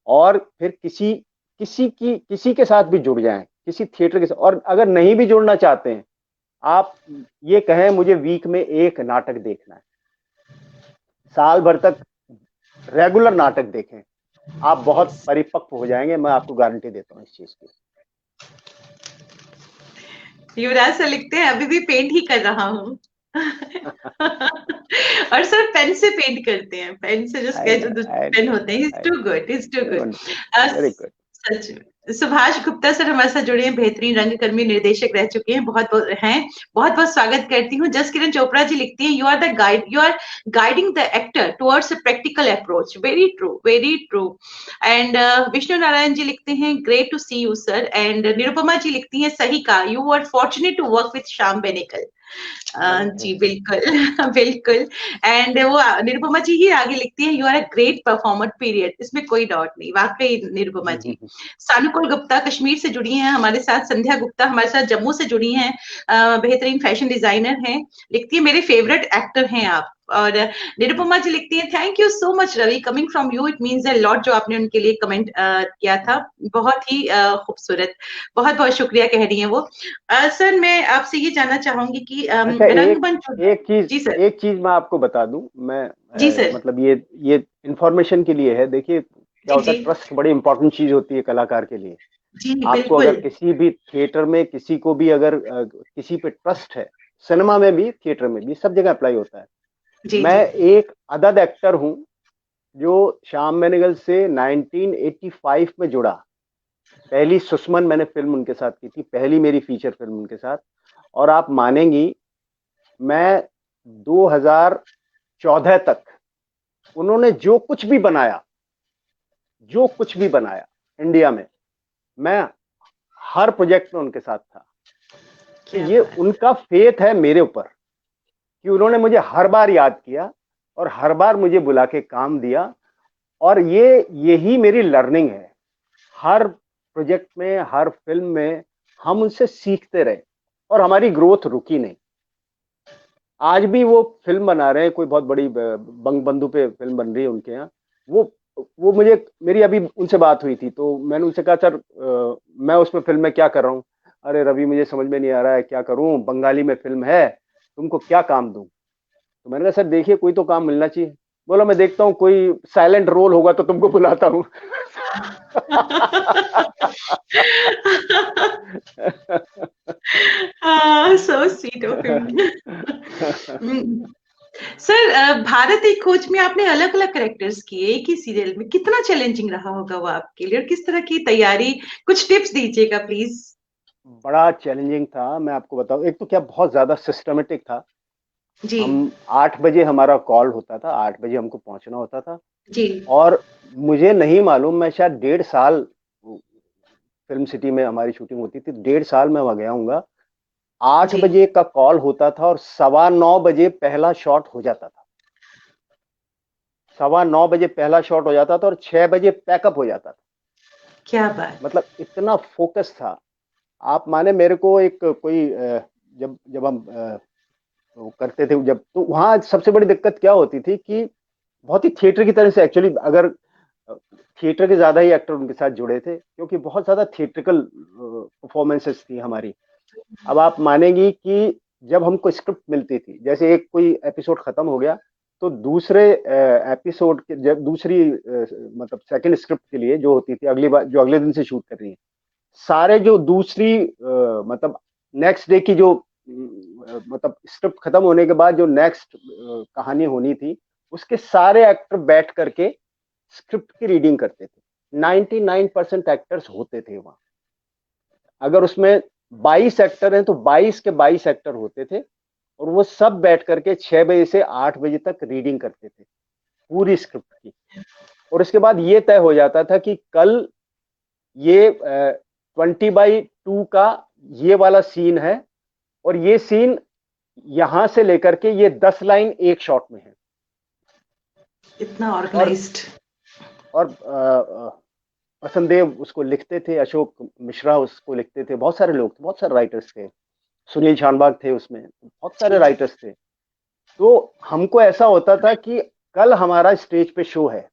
S2: और फिर किसी के साथ भी जुड़ जाएं, किसी थिएटर के साथ। और अगर नहीं भी जुड़ना चाहते हैं, आप ये कहें मुझे वीक में एक नाटक देखना है, साल भर तक रेगुलर नाटक देखें, आप बहुत परिपक्व हो जाएंगे, मैं आपको गारंटी देता हूँ इस चीज की।
S1: युवराज सर लिखते हैं अभी भी पेंट ही कर रहा हूँ। और सर पेन से पेंट करते हैं, पेन से जो
S2: I
S1: sketch
S2: no, I
S1: pen
S2: no,
S1: होते हैं, is
S2: I
S1: to
S2: know,
S1: good, is too
S2: very
S1: good.
S2: Wonderful, very good.
S1: सच में, सुभाष गुप्ता सर हमारे साथ जुड़े हैं, बेहतरीन रंगकर्मी निर्देशक रह चुके हैं, बहुत बहुत स्वागत करती हूँ। जस किरण चोपड़ा जी लिखती हैं, you are guiding the actor towards a practical approach. Very true, very true. And Vishnu Narayan ji लिखते हैं, great to see you sir. And Nirupama ji लिखती हैं, सही कहा, you are fortunate to work with Shyam Benegal. जी बिल्कुल बिल्कुल। एंड वो निरुपमा जी ही आगे लिखती है, you are a great performer period, इसमें कोई डाउट नहीं, वाकई निरुपमा जी। सानुकुल गुप्ता कश्मीर से जुड़ी हैं हमारे साथ, संध्या गुप्ता हमारे साथ जम्मू से जुड़ी हैं, बेहतरीन फैशन डिजाइनर हैं, लिखती है मेरे फेवरेट एक्टर हैं आप। और निरुपमा जी लिखती हैं, thank you so much Ravi, coming from you it means a lot, जो आपने उनके लिए कमेंट किया था, बहुत ही खूबसूरत, बहुत बहुत शुक्रिया कह रही हैं वो। सर मैं आपसे ये जानना चाहूंगी कि
S2: अच्छा,
S1: रंगमंच। जी सर।
S2: एक चीज मैं आपको बता दूं। मैं
S1: जी सर।
S2: मतलब ये इंफॉर्मेशन के लिए है। देखिए क्या
S1: जी
S2: होता
S1: जी।
S2: है, ट्रस्ट बड़ी इंपॉर्टेंट चीज होती है कलाकार के लिए।
S1: जी
S2: आपको
S1: बिल्कुल।
S2: अगर किसी भी थिएटर में किसी को भी अगर किसी पे ट्रस्ट है, सिनेमा में भी थिएटर में भी सब जगह अप्लाई होता है।
S1: जी
S2: मैं
S1: जी।
S2: एक अदद एक्टर हूं जो श्याम बेनेगल से 1985 में जुड़ा। पहली सुषमन मैंने फिल्म उनके साथ की थी, पहली मेरी फीचर फिल्म उनके साथ। और आप मानेंगी, मैं 2014 तक उन्होंने जो कुछ भी बनाया इंडिया में, मैं हर प्रोजेक्ट में उनके साथ था। तो
S1: क्या
S2: ये
S1: बात।
S2: उनका फेथ है मेरे ऊपर कि उन्होंने मुझे हर बार याद किया और हर बार मुझे बुला के काम दिया। और यही मेरी लर्निंग है। हर प्रोजेक्ट में, हर फिल्म में हम उनसे सीखते रहे और हमारी ग्रोथ रुकी नहीं। आज भी वो फिल्म बना रहे हैं, कोई बहुत बड़ी बंग बंधु पे फिल्म बन रही है उनके यहाँ। वो मुझे, मेरी अभी उनसे बात हुई थी तो मैंने उनसे कहा, सर मैं उसमें फिल्म में क्या कर रहा हूँ? अरे रवि, मुझे समझ में नहीं आ रहा है क्या करूँ, बंगाली में फिल्म है, तुमको क्या काम दूं? तो मैंने कहा, सर देखिए कोई तो काम मिलना चाहिए। बोला, मैं देखता हूँ कोई साइलेंट रोल होगा तो तुमको बुलाता हूँ।
S1: So sweet of him. Sir Bharat एक खोज में आपने अलग अलग कैरेक्टर्स किए एक ही सीरियल में, कितना चैलेंजिंग रहा होगा वो आपके लिए, और किस तरह की तैयारी, कुछ टिप्स दीजिएगा प्लीज।
S2: बड़ा चैलेंजिंग था, मैं आपको बताऊं। एक तो क्या, बहुत ज्यादा सिस्टमेटिक था।
S1: जी
S2: हम 8 बजे हमारा कॉल होता था, 8 बजे हमको पहुंचना होता था।
S1: जी।
S2: और मुझे नहीं मालूम, मैं शायद 1.5 साल फिल्म सिटी में हमारी शूटिंग होती थी, 1.5 साल मैं वहां गया हूँगा। आठ
S1: जी
S2: बजे का कॉल होता था और 9:15 पहला शॉट हो जाता था। 9:15 पहला शॉट हो जाता था और 6 बजे पैकअप हो जाता था।
S1: क्या बात।
S2: मतलब इतना फोकस था। आप माने, मेरे को एक कोई जब जब हम वो करते थे, जब तो वहां सबसे बड़ी दिक्कत क्या होती थी कि बहुत ही थिएटर की तरह से, एक्चुअली अगर थिएटर के ज्यादा ही एक्टर उनके साथ जुड़े थे, क्योंकि बहुत ज्यादा थिएट्रिकल परफॉर्मेंसेस थी हमारी। अब आप मानेंगी कि जब हमको स्क्रिप्ट मिलती थी, जैसे एक कोई एपिसोड खत्म हो गया, तो दूसरे एपिसोड के, जब दूसरी मतलब सेकंड स्क्रिप्ट के लिए जो होती थी, अगली बार जो अगले दिन से शूट कर रही है, सारे जो दूसरी मतलब नेक्स्ट डे की जो मतलब स्क्रिप्ट खत्म होने के बाद जो नेक्स्ट कहानी होनी थी, उसके सारे एक्टर बैठ करके स्क्रिप्ट की रीडिंग करते थे। 99% एक्टर्स होते थे वहां। अगर उसमें 22 एक्टर हैं तो 22 के 22 एक्टर होते थे, और वो सब बैठ करके 6 बजे से 8 बजे तक रीडिंग करते थे पूरी स्क्रिप्ट की। और इसके बाद ये तय हो जाता था कि कल ये 20/2 का ये वाला सीन है, और ये सीन यहां से लेकर के ये 10 लाइन एक शॉट में है।
S1: इतना
S2: और
S1: ऑर्गेनाइज्ड।
S2: वसंतदेव उसको लिखते थे, अशोक मिश्रा उसको लिखते थे, बहुत सारे लोग थे, बहुत सारे राइटर्स थे, सुनील शानबाग थे उसमें, बहुत सारे
S1: जी जी।
S2: राइटर्स थे। तो हमको ऐसा होता था कि कल हमारा स्टेज पे शो है।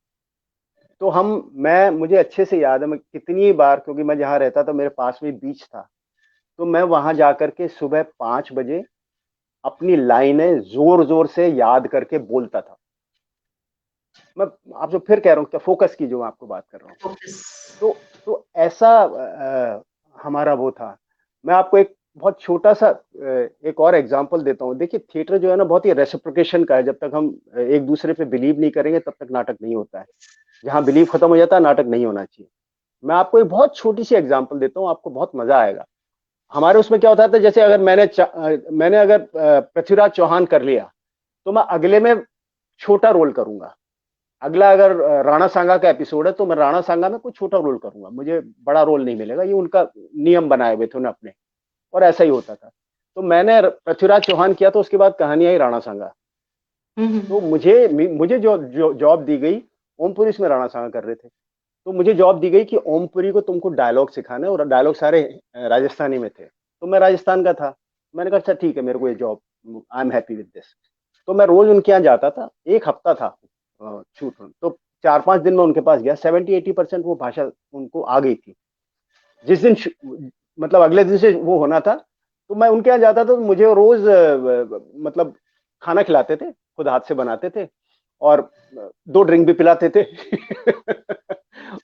S2: तो मैं मुझे अच्छे से याद है, मैं कितनी बार, क्योंकि मैं जहाँ रहता था मेरे पास में बीच था, तो मैं वहां जाकर के सुबह 5 बजे अपनी लाइनें जोर जोर से याद करके बोलता था। मैं आपसे फिर कह रहा हूँ, क्या फोकस की जो मैं आपको बात कर रहा हूँ।
S1: फोकस।
S2: तो ऐसा हमारा वो था। मैं आपको एक बहुत छोटा सा एक और एग्जांपल देता हूँ। देखिए थिएटर जो है ना, बहुत ही रेसिप्रोकेशन का है। जब तक हम एक दूसरे पे बिलीव नहीं करेंगे तब तक नाटक नहीं होता है। जहाँ बिलीव खत्म हो जाता है, नाटक नहीं होना चाहिए। मैं आपको एक बहुत छोटी सी एग्जांपल देता हूँ, आपको बहुत मजा आएगा। हमारे उसमें क्या होता था, जैसे अगर मैंने अगर पृथ्वीराज चौहान कर लिया, तो मैं अगले में छोटा रोल करूंगा। अगला अगर राणा सांगा का एपिसोड है, तो मैं राणा सांगा में कोई छोटा रोल करूंगा, मुझे बड़ा रोल नहीं मिलेगा। ये उनका नियम बनाए हुए थे उन्हें अपने, और ऐसा ही होता था। तो मैंने पृथ्वीराज चौहान किया, तो उसके बाद कहानी आई राणा सांगा। तो मुझे मुझे जो जॉब दी गई, ओमपुरी में राणा सांगा कर रहे थे, तो मुझे जॉब दी गई कि ओमपुरी को तुमको डायलॉग सिखाना है, और डायलॉग सारे राजस्थानी में थे। तो मैं राजस्थान का था, मैंने कहा अच्छा ठीक है, मेरे को ये job, I am happy with this. तो मैं रोज उनके यहाँ जाता था, एक हफ्ता था शूट। तो 4-5 दिन में उनके पास गया, 70-80% वो भाषा उनको आ गई थी। जिस दिन मतलब अगले दिन से वो होना था, तो मैं उनके यहाँ जाता था, तो मुझे वो रोज मतलब खाना खिलाते थे, खुद हाथ से बनाते थे, और 2 ड्रिंक भी पिलाते थे।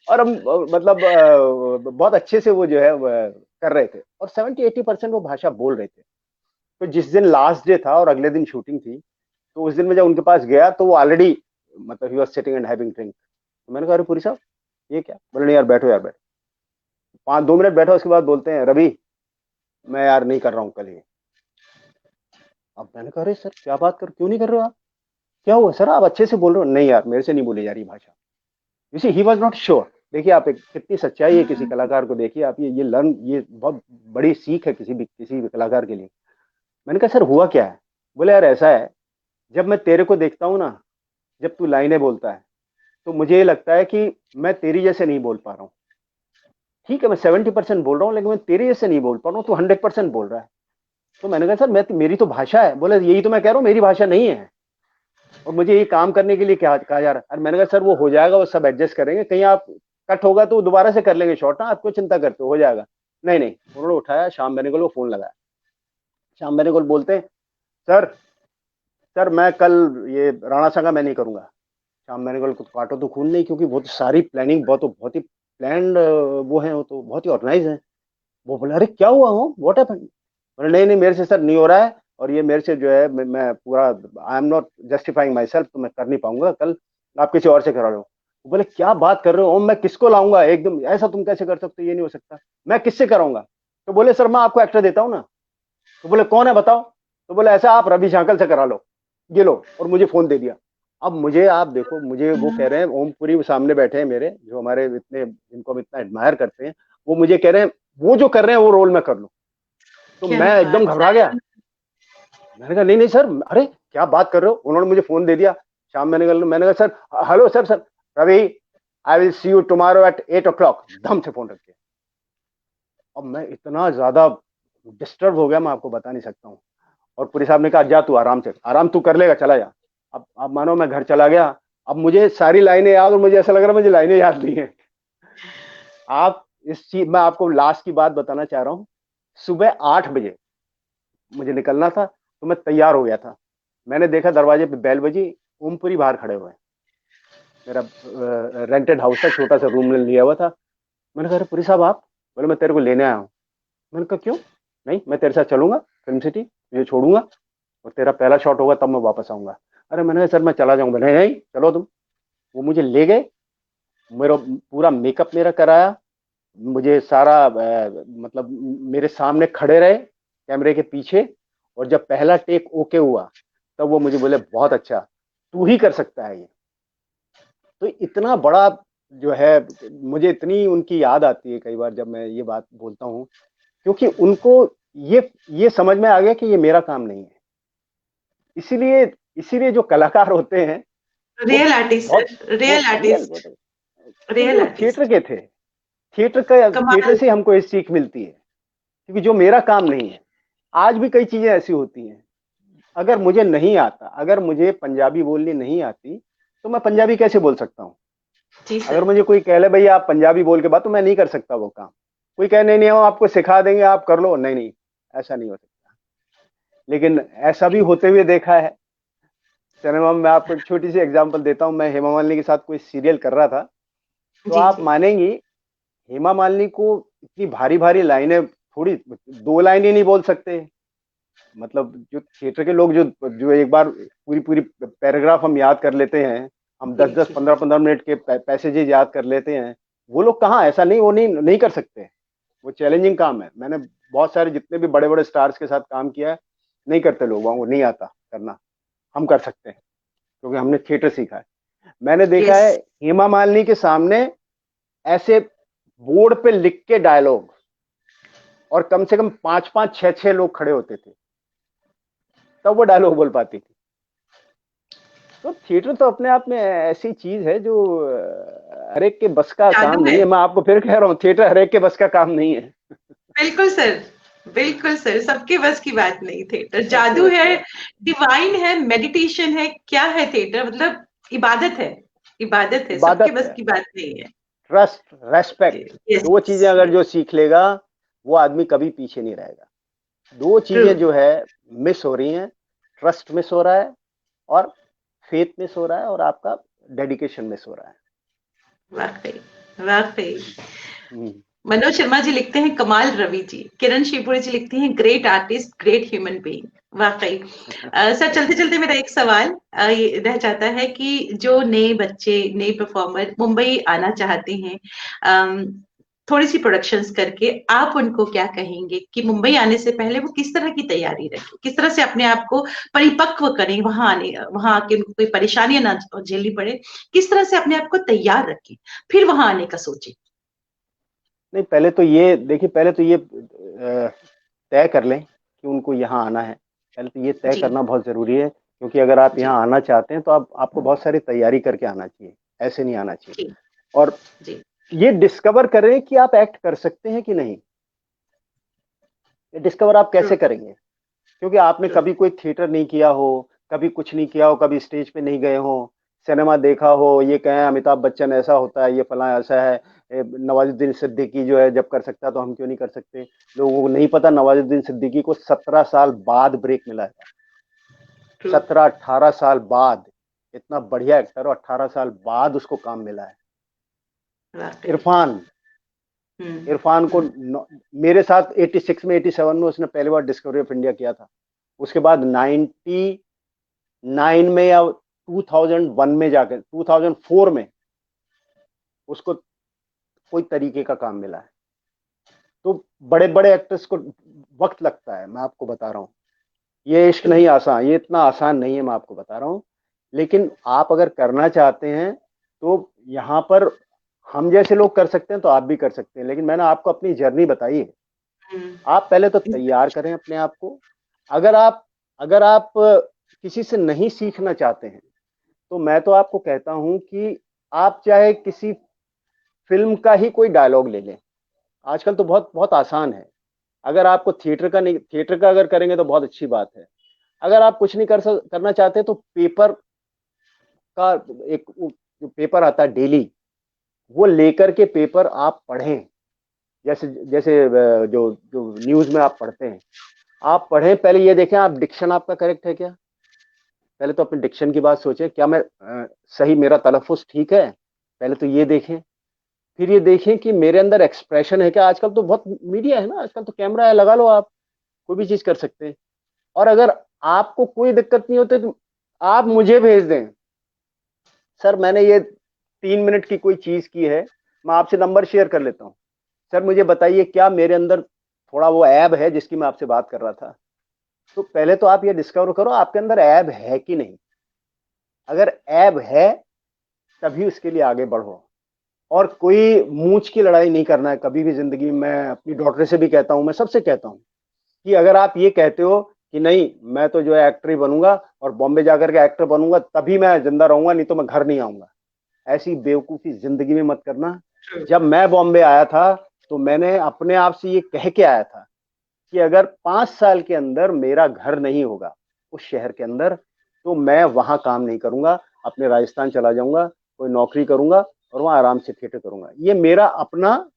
S2: और हम मतलब बहुत अच्छे से वो जो है कर रहे थे, और 70-80% वो भाषा बोल रहे थे। तो जिस दिन लास्ट डे था और अगले दिन शूटिंग थी, तो उस दिन मैं जब उनके पास गया, तो वो ऑलरेडी मतलब he was sitting and having drink. तो मैंने कहा अरे पुरी साहब, ये क्या? बोले नहीं यार, बैठो यार, बैठो। 2 मिनट बैठा, उसके बाद बोलते हैं रवि, मैं यार नहीं कर रहा हूँ कल ये। अब मैंने कहा अरे सर क्या बात कर, क्यों नहीं कर रहे हो आप? क्या हुआ सर, आप अच्छे से बोल रहे हो? नहीं यार, मेरे से नहीं बोली जा रही भाषा। You see he was not sure. देखिए आप, एक कितनी सच्चाई है किसी कलाकार को, देखिए आप, ये लर्न, ये बहुत बड़ी सीख है किसी भी कलाकार के लिए। मैंने कहा सर हुआ क्या है? बोले यार ऐसा है, जब मैं तेरे को देखता हूँ ना, जब तू लाइनें बोलता है, तो मुझे ये लगता है कि मैं तेरी जैसे नहीं बोल पा रहा हूँ। ठीक है, मैं 70% बोल रहा हूँ, लेकिन मैं तेरी जैसे नहीं बोल पा रहा हूँ, तू 100% बोल रहा है। तो मैंने कहा सर मेरी तो भाषा है। बोले यही तो मैं कह रहा हूँ, मेरी भाषा नहीं है, और मुझे ये काम करने के लिए क्या कहा जा रहा है। अरे मैंने कहा सर वो हो जाएगा, वो सब एडजस्ट करेंगे, कहीं आप कट होगा तो दोबारा से कर लेंगे शॉर्ट ना, आपको चिंता करते हो जाएगा। नहीं नहीं, उन्होंने उठाया, शाम बेनेगल को फोन लगाया। शाम बेनेगल बोलते हैं सर, सर मैं कल ये राणा संगा मैं नहीं करूंगा। शाम बेनेगल को काटो तो खून नहीं, क्योंकि वो तो सारी प्लानिंग बहुत ही प्लान्ड, वो है, वो तो बहुत ही ऑर्गेनाइज है। वो बोला अरे क्या हुआ हो, व्हाट हैपेंड? बोले नहीं नहीं, मेरे से सर नहीं हो रहा है, और ये मेरे से जो है, मैं पूरा I am not justifying my self, तो मैं कर नहीं पाऊंगा कल, आप किसी और से करा लो। वो बोले क्या बात कर रहे हो ओम, मैं किसको लाऊंगा, एकदम ऐसा तुम कैसे कर सकते हो, ये नहीं हो सकता, मैं किससे कराऊंगा? तो बोले सर मैं आपको एक्टर देता हूँ ना। तो बोले कौन है बताओ? तो बोले ऐसा, आप रवि झांकल से करा लो, ये लो, और मुझे फोन दे दिया। अब मुझे आप देखो, मुझे वो कह रहे हैं, ओमपुरी सामने बैठे हैं मेरे, जो हमारे इतने, जिनको हम इतना एडमायर करते हैं, वो मुझे कह रहे हैं वो जो कर रहे हैं वो रोल में कर लो। तो
S1: क्या
S2: मैं एकदम
S1: बात
S2: घबरा गया। मैंने कहा नहीं नहीं सर, अरे क्या बात कर रहे हो? उन्होंने मुझे फोन दे दिया। शाम मैंने कहा sir, hello sir, sir Ravi, I will see you tomorrow at 8 o'clock, दम से फोन रख दिया। अब मैं इतना ज्यादा डिस्टर्ब हो गया, मैं आपको बता नहीं सकता हूँ। और पुरी साहब ने कहा जा तू आराम से, आराम तू कर लेगा, चला जा। अब मानो मैं घर चला गया। अब मुझे सारी लाइनें याद, और मुझे ऐसा लग रहा है मुझे लाइनें याद नहीं है। आप इस चीज, मैं आपको लास्ट की बात बताना चाह रहा हूँ। सुबह 8 बजे मुझे निकलना था, तो मैं तैयार हो गया था। मैंने देखा दरवाजे पे बेल बजी, ओमपुरी बाहर खड़े हुए हैं। मेरा रेंटेड हाउस था, छोटा सा रूम लिया हुआ था। मैंने कहा अरे पुरी साहब आप? बोले मैं तेरे को लेने आया हूँ। मैंने कहा क्यों? नहीं मैं तेरे साथ चलूंगा फिल्म सिटी, तुझे छोड़ूंगा, और तेरा पहला शॉट होगा तब मैं वापस आऊंगा। अरे मैंने कहा सर मैं चला जाऊंगा। नहीं नहीं चलो तुम। वो मुझे ले गए, मेरा पूरा मेकअप मेरा कराया, मुझे सारा मतलब मेरे सामने खड़े रहे कैमरे के पीछे। और जब पहला टेक ओके हुआ, तब वो मुझे बोले बहुत अच्छा, तू ही कर सकता है ये। तो इतना बड़ा जो है, मुझे इतनी उनकी याद आती है कई बार जब मैं ये बात बोलता हूँ, क्योंकि उनको ये समझ में आ गया कि ये मेरा काम नहीं है। इसीलिए इसीलिए जो कलाकार होते हैं, वो
S1: रियल आर्टिस्ट,
S2: बहुत, वो
S1: रियल
S2: रियल,
S1: आर्टिस्ट,
S2: क्योंकि
S1: रियल
S2: वो थिएटर
S1: आर्टिस्ट।
S2: के थे। थिएटर
S1: कमाल।
S2: से हमको ये सीख मिलती है, क्योंकि जो मेरा काम नहीं है। आज भी कई चीजें ऐसी होती हैं, अगर मुझे नहीं आता, अगर मुझे पंजाबी बोलनी नहीं आती, तो मैं पंजाबी कैसे बोल सकता हूँ?
S1: जी
S2: अगर
S1: सर।
S2: मुझे कोई कह ले भैया आप पंजाबी बोल के बात, तो मैं नहीं कर सकता वो काम। कोई कहे नहीं नहीं हम आपको सिखा देंगे, आप कर लो, नहीं नहीं, ऐसा नहीं हो सकता। लेकिन ऐसा भी होते हुए देखा है सिनेमा में। मैं आपको एक छोटी सी एग्जांपल देता हूँ। मैं हेमा मालिनी के साथ कोई सीरियल कर रहा था, तो
S1: जी
S2: आप
S1: जी।
S2: मानेंगी, हेमा मालिनी को इतनी भारी भारी लाइनें, थोड़ी 2 लाइनें नहीं बोल सकते। मतलब जो थिएटर के लोग, जो जो एक बार पूरी पूरी पैराग्राफ हम याद कर लेते हैं, हम दस
S1: जी
S2: दस
S1: जी।
S2: 15-15 मिनट के पैसेजेस याद कर लेते हैं। वो लोग कहाँ, ऐसा नहीं, वो नहीं कर सकते, वो चैलेंजिंग काम है। मैंने बहुत सारे जितने भी बड़े बड़े स्टार्स के साथ काम किया है, नहीं करते लोग, वो नहीं आता करना, हम कर सकते हैं क्योंकि हमने थिएटर सीखा है। मैंने देखा
S1: यस।
S2: है हेमा मालिनी के सामने ऐसे बोर्ड पे लिख के डायलॉग, और कम से कम 5-5 6-6 लोग खड़े होते थे, तब वो डायलॉग बोल पाती थी। तो थिएटर तो अपने आप में ऐसी चीज है जो हर एक के बस का काम
S1: जादू
S2: नहीं
S1: है।
S2: है। मैं आपको फिर कह रहा हूँ, थिएटर हर एक के बस का काम नहीं है।
S1: बिल्कुल सर, बिल्कुल सर, सबके बस की बात नहीं। थिएटर
S2: सबके
S1: जादू
S2: बस
S1: है,
S2: की बात।
S1: डिवाइन है, मेडिटेशन है, क्या है थिएटर? मतलब इबादत है, इबादत है, सबके
S2: इबादत
S1: बस
S2: है,
S1: की बात नहीं है।
S2: ट्रस्ट, रेस्पेक्ट,
S1: यस,
S2: दो चीजें अगर जो सीख लेगा, वो आदमी कभी पीछे नहीं रहेगा। दो
S1: ट्रू।
S2: चीजें जो है मिस हो रही हैं, ट्रस्ट मिस हो रहा है, और फेथ मिस हो रहा है, और आपका डेडिकेशन मिस हो रहा है।
S1: वाकई, वाकई।
S2: हम्म।
S1: मनोज शर्मा जी लिखते हैं कमाल रवि जी, किरण शिवपुरी जी लिखती हैं great artist, great human being. वाकई। सर, चलते चलते मेरा एक सवाल ये रह जाता है कि जो नए बच्चे, नए परफॉर्मर मुंबई आना चाहते हैं, अम, थोड़ी सी प्रोडक्शंस करके, आप उनको क्या कहेंगे कि मुंबई आने से पहले वो किस तरह की तैयारी रखें, किस तरह से अपने आप को परिपक्व करें, वहां आके उनको कोई परेशानियां ना झेलनी पड़े, किस तरह से अपने आप को तैयार रखें, फिर वहां आने का सोचें?
S2: नहीं, पहले तो ये देखिए, पहले तो ये तय कर लें कि उनको यहाँ आना है। पहले तो ये तय
S1: जी,
S2: करना बहुत जरूरी है, क्योंकि अगर आप
S1: जी,
S2: यहाँ आना चाहते हैं तो आपको बहुत सारी तैयारी करके आना चाहिए, ऐसे नहीं आना चाहिए।
S1: जी,
S2: और
S1: जी,
S2: ये डिस्कवर करें कि आप एक्ट कर सकते हैं कि नहीं। ये डिस्कवर आप
S1: ट्रू,
S2: कैसे करेंगे? क्योंकि आपने
S1: ट्रू,
S2: कभी कोई थिएटर नहीं किया हो, कभी कुछ नहीं किया हो, कभी स्टेज पे नहीं गए हो, सिनेमा देखा हो, ये कहें अमिताभ बच्चन ऐसा होता है, ये फला ऐसा है, नवाजुद्दीन सिद्दीकी जो है जब कर सकता है तो हम क्यों नहीं कर सकते। लोगों को नहीं पता नवाजुद्दीन सिद्दीकी को 17 साल बाद ब्रेक मिला है।
S1: ट्रू,
S2: 17-18 साल बाद, इतना बढ़िया एक्टर, और 18 साल बाद उसको काम मिला है।
S1: वाकई।
S2: इरफान,
S1: हम्म,
S2: इरफान को मेरे साथ 86 में, 87 में उसने पहली बार डिस्कवरी ऑफ इंडिया किया था। उसके बाद 99 में या 2001 में जाकर 2004 में उसको कोई तरीके का काम मिला है। तो बड़े बड़े एक्टर्स को वक्त लगता है, मैं आपको बता रहा हूँ। ये इश्क
S1: ट्रू,
S2: नहीं आसान, ये इतना आसान नहीं है, मैं आपको बता रहा हूँ। लेकिन आप अगर करना चाहते हैं तो यहाँ पर हम जैसे लोग कर सकते हैं, तो आप भी कर सकते हैं। लेकिन मैंने आपको अपनी जर्नी बताई है,
S1: हम्म,
S2: आप पहले तो तैयार करें अपने आप को। अगर आप किसी से नहीं सीखना चाहते हैं, तो मैं तो आपको कहता हूं कि आप चाहे किसी फिल्म का ही कोई डायलॉग ले लें। आजकल तो बहुत बहुत आसान है। अगर आपको थिएटर का नहीं, थिएटर का अगर करेंगे तो बहुत अच्छी बात है। अगर आप कुछ नहीं करना चाहते, तो पेपर का एक जो पेपर आता है डेली, वो लेकर के पेपर आप पढ़ें। जैसे जैसे जो जो न्यूज में आप पढ़ते हैं, आप पढ़ें। पहले ये देखें आप डिक्शन आपका करेक्ट है क्या। पहले तो अपने डिक्शन की बात सोचें, क्या मैं सही, मेरा तलफ़ुज़ ठीक है। पहले तो ये देखें। फिर ये देखें कि मेरे अंदर एक्सप्रेशन है क्या। आजकल तो बहुत मीडिया है ना, आजकल तो कैमरा है, लगा लो, आप कोई भी चीज कर सकते हैं। और अगर आपको कोई दिक्कत नहीं होती तो आप मुझे भेज दें, सर मैंने ये 3 मिनट की कोई चीज की है, मैं आपसे नंबर शेयर कर लेता हूँ। सर मुझे बताइए क्या मेरे अंदर थोड़ा वो ऐब है जिसकी मैं आपसे बात कर रहा था। तो पहले तो आप ये डिस्कवर करो आपके अंदर ऐब है कि नहीं। अगर ऐब है, तभी उसके लिए आगे बढ़ो। और कोई मूंछ की लड़ाई नहीं करना है कभी भी जिंदगी में। मैं अपनी डॉक्टर से भी कहता हूं, मैं सबसे कहता हूं कि अगर आप ये कहते हो कि नहीं मैं तो जो है एक्टर ही बनूंगा, और बॉम्बे जाकर के एक्टर बनूंगा तभी मैं जिंदा रहूंगा, नहीं तो मैं घर नहीं आऊंगा, ऐसी बेवकूफी जिंदगी में मत करना।
S1: ट्रू,
S2: जब मैं बॉम्बे आया था, तो मैंने अपने आप से ये कह के आया था कि अगर 5 साल के अंदर मेरा घर नहीं होगा उस शहर के अंदर, तो मैं वहां काम नहीं करूंगा, अपने राजस्थान चला जाऊंगा, कोई नौकरी करूंगा, और वहां आराम से थिएटर करूंगा। ये मेरा अपना,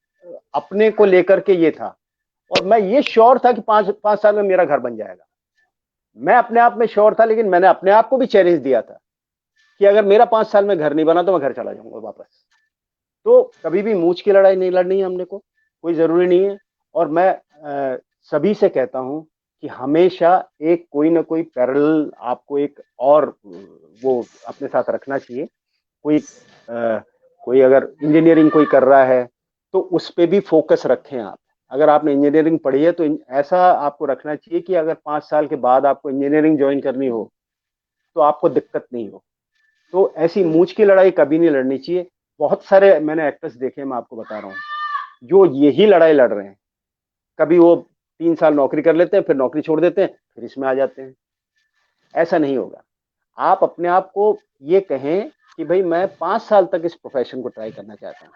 S2: अपने को लेकर के ये था। और मैं ये श्योर था कि 5 5 साल में मेरा घर बन जाएगा। मैं अपने आप में श्योर था, लेकिन मैंने अपने आप को भी चैलेंज दिया था कि अगर मेरा 5 साल में घर नहीं बना तो मैं घर चला जाऊंगा वापस। तो कभी भी मूंछ की लड़ाई नहीं लड़नी है हमने को, कोई जरूरी नहीं है। और मैं सभी से कहता हूं कि हमेशा एक कोई ना कोई पैरेलल आपको एक और वो अपने साथ रखना चाहिए। कोई कोई अगर इंजीनियरिंग कोई कर रहा है तो उस पे भी फोकस रखें आप। अगर आपने इंजीनियरिंग पढ़ी है तो ऐसा आपको रखना चाहिए कि अगर 5 साल के बाद आपको इंजीनियरिंग ज्वाइन करनी हो तो आपको दिक्कत नहीं हो। तो ऐसी मूंछ की लड़ाई कभी नहीं लड़नी चाहिए। बहुत सारे मैंने एक्टर्स देखे, मैं आपको बता रहा हूँ, जो यही लड़ाई लड़ रहे हैं। कभी वो 3 साल नौकरी कर लेते हैं, फिर नौकरी छोड़ देते हैं, फिर इसमें आ जाते हैं। ऐसा नहीं होगा। आप अपने आप को ये कहें कि भाई मैं 5 साल तक इस प्रोफेशन को ट्राई करना चाहता हूँ।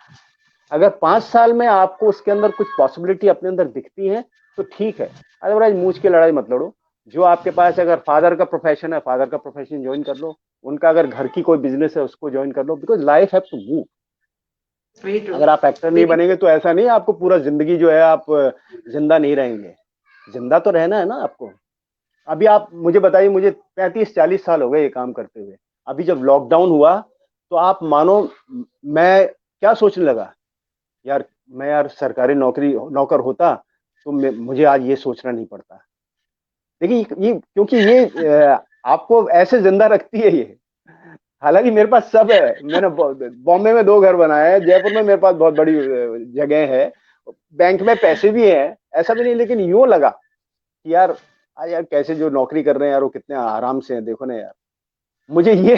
S2: अगर 5 साल में आपको उसके अंदर कुछ पॉसिबिलिटी अपने अंदर दिखती है तो ठीक है, अदरवाइज मूंछ की लड़ाई मत लड़ो। जो आपके पास अगर फादर का प्रोफेशन है, फादर का प्रोफेशन ज्वाइन कर लो। उनका अगर घर की कोई बिजनेस है उसको ज्वाइन कर लो, because life have to move.
S1: Very true.
S2: अगर आप एक्टर नहीं बनेंगे तो ऐसा नहीं आपको पूरा जिंदगी जो है आप जिंदा नहीं रहेंगे। जिंदा तो रहना है ना आपको। अभी आप मुझे बताइए, मुझे 35-40 साल हो गए ये काम करते हुए। अभी जब लॉकडाउन हुआ तो आप मानो मैं क्या सोचने लगा, यार मैं यार सरकारी नौकरी नौकर होता तो मुझे आज ये सोचना नहीं पड़ता। देखिए ये क्योंकि ये आपको ऐसे जिंदा रखती है ये। हालांकि मेरे पास सब है, मैंने बॉम्बे में 2 घर बनाए हैं, जयपुर में मेरे पास बहुत बड़ी जगह है, बैंक में पैसे भी हैं, ऐसा भी नहीं, लेकिन यूं लगा कि यार आज यार कैसे जो नौकरी कर रहे हैं यार वो कितने आराम से हैं, देखो ना यार। मुझे ये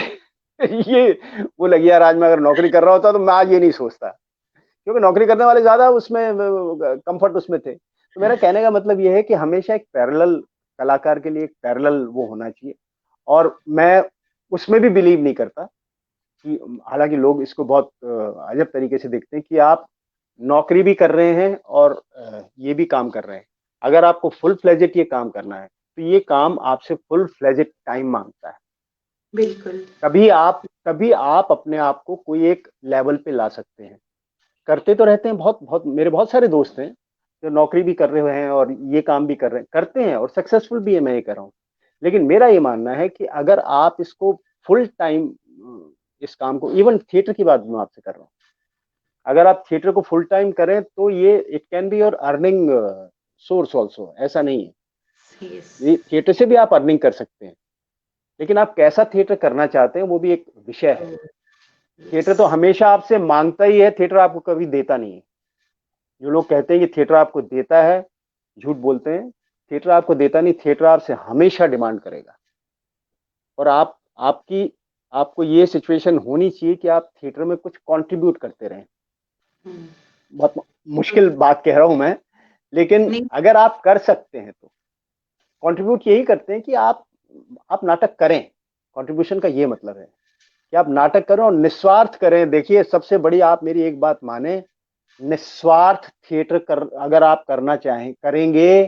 S2: ये वो लगी यार, आज मैं अगर नौकरी कर रहा होता तो मैं आज ये नहीं सोचता, क्योंकि नौकरी करने वाले ज्यादा उसमें कंफर्ट उसमें थे। तो मेरा कहने का मतलब ये है कि हमेशा एक पैरेलल, कलाकार के लिए एक पैरेलल वो होना चाहिए। और मैं उसमें भी बिलीव नहीं करता कि, हालांकि लोग इसको बहुत अजब तरीके से देखते हैं कि आप नौकरी भी कर रहे हैं और ये भी काम कर रहे हैं। अगर आपको फुल फ्लेजेड ये काम करना है तो ये काम आपसे फुल फ्लेजेड टाइम मांगता है।
S1: बिल्कुल।
S2: तभी आप अपने आप को कोई एक लेवल पे ला सकते हैं। करते तो रहते हैं, बहुत बहुत मेरे बहुत सारे दोस्त हैं जो नौकरी भी कर रहे हुए हैं और ये काम भी कर रहे हैं, करते हैं और सक्सेसफुल भी है, मैं ये कर रहा हूँ। लेकिन मेरा ये मानना है कि अगर आप इसको फुल टाइम, इस काम को, इवन थिएटर की बात मैं आपसे कर रहा हूँ, अगर आप थिएटर को फुल टाइम करें तो ये it can be your earning source also. ऐसा नहीं है,
S1: Yes.
S2: ये थिएटर से भी आप अर्निंग कर सकते हैं, लेकिन आप कैसा थिएटर करना चाहते हैं वो भी एक विषय है। थिएटर तो हमेशा आपसे मांगता ही है, थिएटर आपको कभी देता नहीं है। जो लोग कहते हैं कि थिएटर आपको देता है, झूठ बोलते हैं। थिएटर आपको देता नहीं, थिएटर आपसे हमेशा डिमांड करेगा। और आपकी आपको ये सिचुएशन होनी चाहिए कि आप थिएटर में कुछ कंट्रीब्यूट करते रहें। बहुत मुश्किल बात कह रहा हूं मैं, लेकिन
S1: नहीं।
S2: अगर आप कर सकते हैं तो कंट्रीब्यूट यही करते हैं कि आप नाटक करें। कंट्रीब्यूशन का ये मतलब है कि आप नाटक करें और निस्वार्थ करें। देखिए सबसे बड़ी, आप मेरी एक बात माने, निस्वार्थ थिएटर अगर आप करना चाहें, करेंगे,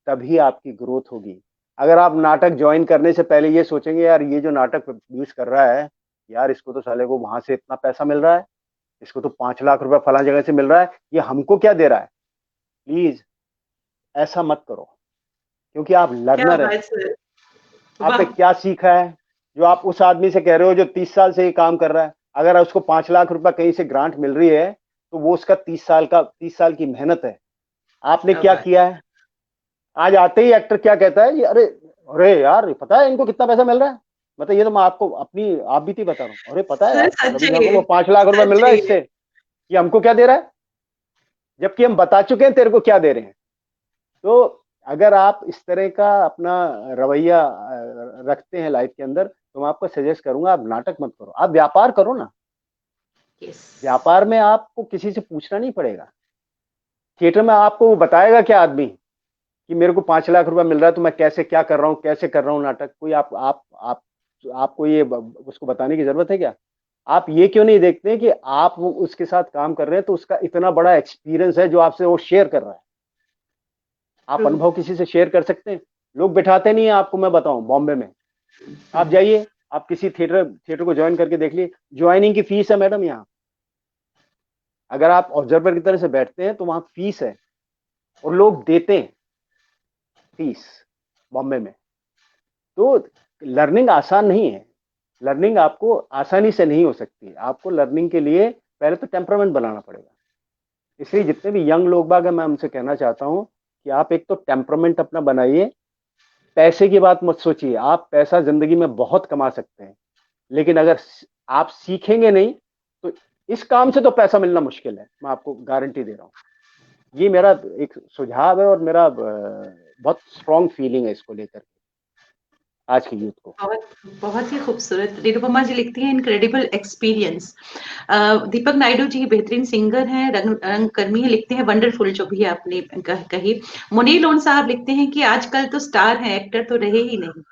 S2: तभी आपकी ग्रोथ होगी। अगर आप नाटक ज्वाइन करने से पहले ये सोचेंगे यार ये जो नाटक प्रोड्यूस कर रहा है, यार इसको तो साले को वहां से इतना पैसा मिल रहा है, इसको तो 5 लाख रुपए फला जगह से मिल रहा है, ये हमको क्या दे रहा है, प्लीज ऐसा मत करो। क्योंकि आप
S1: क्या
S2: लर्नर हैं।
S1: बात सर।
S2: आपने
S1: वाह।
S2: क्या सीखा है जो आप उस आदमी से कह रहे हो जो 30 साल से ये काम कर रहा है? अगर उसको 5 लाख रुपए कहीं से ग्रांट मिल रही है तो वो उसका 30 साल की मेहनत है। आपने
S1: क्या
S2: क्या
S1: बात।
S2: किया है? आज आते ही एक्टर क्या कहता है, अरे अरे यार पता है इनको कितना पैसा मिल रहा है? मतलब ये तो मैं आपको अपनी आप बीती बता रहा हूँ। अरे पता है
S1: सर
S2: यार रवि ठाकुर
S1: सच्ची।
S2: को 5 लाख रुपए मिल रहा है
S1: सच्ची।
S2: इससे, ये हमको क्या दे रहा है? जबकि हम बता चुके हैं तेरे को क्या दे रहे हैं। तो अगर आप इस तरह का अपना रवैया रखते हैं लाइफ के अंदर, तो मैं आपको सजेस्ट करूंगा आप नाटक मत करो, आप व्यापार करो ना।
S1: यस।
S2: व्यापार में आपको किसी से पूछना नहीं पड़ेगा। थिएटर में आपको वो बताएगा क्या आदमी कि मेरे को 5 लाख रुपए मिल रहा है तो मैं कैसे क्या कर रहा हूँ, कैसे कर रहा हूँ नाटक? कोई आप आपको ये उसको बताने की जरूरत है क्या? आप ये क्यों नहीं देखते कि आप वो उसके साथ काम कर रहे हैं तो उसका इतना बड़ा एक्सपीरियंस है जो आपसे वो शेयर कर रहा है। आप
S1: ट्रू।
S2: अनुभव किसी से शेयर कर सकते हैं? लोग बिठाते नहीं है आपको। मैं बताऊं बॉम्बे में आप जाइए, आप किसी थिएटर थिएटर को ज्वाइन करके देख लीजिए, ज्वाइनिंग की फीस है मैडम यहाँ। अगर आप ऑब्जर्वर की तरह से बैठते हैं तो वहां फीस है और लोग देते हैं फीस बॉम्बे में। तो लर्निंग आसान नहीं है। लर्निंग आपको आसानी से नहीं हो सकती। आपको लर्निंग के लिए पहले तो टेम्परामेंट बनाना पड़ेगा। इसलिए जितने भी यंग लोग बाग हैं, मैं उनसे कहना चाहता हूं कि आप एक तो टेम्परामेंट अपना बनाइए। पैसे की बात मत सोचिए, आप पैसा जिंदगी में बहुत कमा सकते हैं, लेकिन अगर आप सीखेंगे नहीं तो इस काम से तो पैसा मिलना मुश्किल है, मैं आपको गारंटी दे रहा हूँ। ये मेरा एक सुझाव है और मेरा बहुत स्ट्रॉन्ग फीलिंग है इसको लेकर आज के यूथ को।
S1: बहुत बहुत ही खूबसूरत। निरुपमा जी लिखती हैं इनक्रेडिबल एक्सपीरियंस। दीपक नायडू जी बेहतरीन सिंगर हैं, रंगकर्मी हैं, लिखते हैं वंडरफुल, जो भी आपने कही। मुनीर लोन साहब लिखते हैं कि आजकल तो स्टार हैं, एक्टर तो रहे ही नहीं।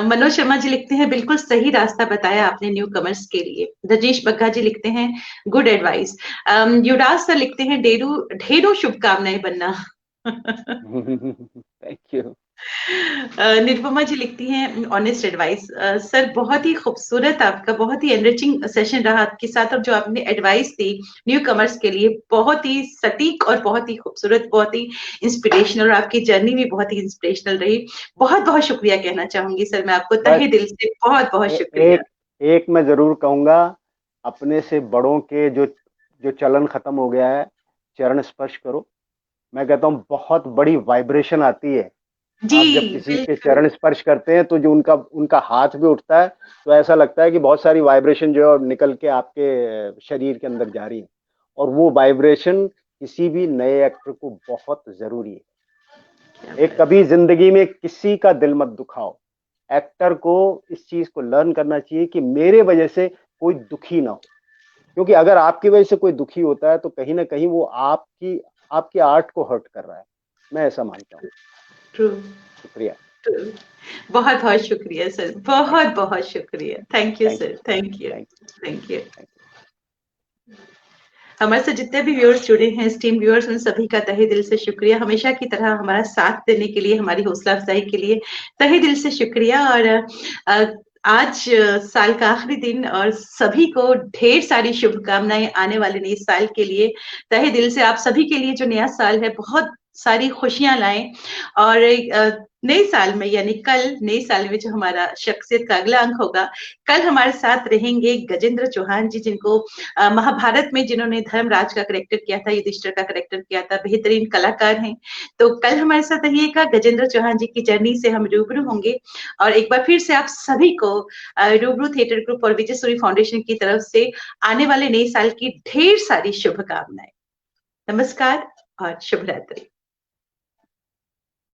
S1: मनोज शर्मा जी लिखते हैं बिल्कुल सही रास्ता बताया आपने न्यू कमर्स के लिए। रजेश बग्गा जी लिखते हैं गुड एडवाइस। युवराज सर लिखते हैं ढेरों शुभकामनाएं बनना।
S2: Thank you.
S1: निरुपमा जी लिखती हैं ऑनेस्ट एडवाइस। सर बहुत ही खूबसूरत, आपका बहुत ही एनरिचिंग सेशन रहा आपके साथ, और जो आपने एडवाइस दी न्यू कमर्स के लिए बहुत ही सटीक और बहुत ही खूबसूरत, बहुत ही इंस्पिरेशनल, और आपकी जर्नी भी बहुत ही इंस्पिरेशनल रही। बहुत बहुत शुक्रिया कहना चाहूंगी सर मैं आपको तहे दिल से, बहुत बहुत शुक्रिया।
S2: एक मैं जरूर कहूंगा, अपने से बड़ों के जो चलन खत्म हो गया है, चरण स्पर्श करो। मैं कहता हूँ बहुत बड़ी वाइब्रेशन आती है।
S1: जी
S2: आप जब किसी के
S1: बिल्कुल।
S2: चरण स्पर्श करते हैं तो जो उनका हाथ भी उठता है, तो ऐसा लगता है कि बहुत सारी वाइब्रेशन जो है निकल के आपके शरीर के अंदर जा रही है, और वो वाइब्रेशन किसी भी नए एक्टर को बहुत जरूरी है। एक कभी जिंदगी में किसी का दिल मत दुखाओ। एक्टर को इस चीज को लर्न करना चाहिए कि मेरे वजह से कोई दुखी ना हो, क्योंकि अगर आपकी वजह से कोई दुखी होता है तो कहीं ना कहीं वो आपकी आर्ट को हर्ट कर रहा है। मैं ऐसा मानता हूँ।
S1: ट्रू।
S2: शुक्रिया।
S1: बहुत बहुत शुक्रिया सर, बहुत बहुत शुक्रिया। Thank you
S2: thank
S1: sir,
S2: you.
S1: Thank you.
S2: Thank
S1: thank you.
S2: You.
S1: हमारे साथ जितने भी व्यूअर्स जुड़े हैं, स्टीम व्यूअर्स, उन सभी का तहे दिल से शुक्रिया। हमेशा की तरह हमारा साथ देने के लिए, हमारी हौसला अफजाई के लिए तहे दिल से शुक्रिया। और आज साल का आखिरी दिन, और सभी को ढेर सारी शुभकामनाएं आने वाले नए साल के लिए। तहे दिल से आप सभी के लिए जो नया साल है बहुत सारी खुशियां लाएं, और नए साल में यानी कल, नए साल में जो हमारा शख्सियत का अगला अंक होगा, कल हमारे साथ रहेंगे गजेंद्र चौहान जी, जिनको महाभारत में जिन्होंने धर्मराज का करेक्टर किया था, युधिष्ठिर का करेक्टर किया था, बेहतरीन कलाकार हैं। तो कल हमारे साथ रहिएगा। गजेंद्र चौहान जी की जर्नी से हम रूबरू होंगे, और एक बार फिर से आप सभी को रूबरू थिएटर ग्रुप और विजय सूरी फाउंडेशन की तरफ से आने वाले नए साल की ढेर सारी शुभकामनाएं। नमस्कार और शुभ रात्रि।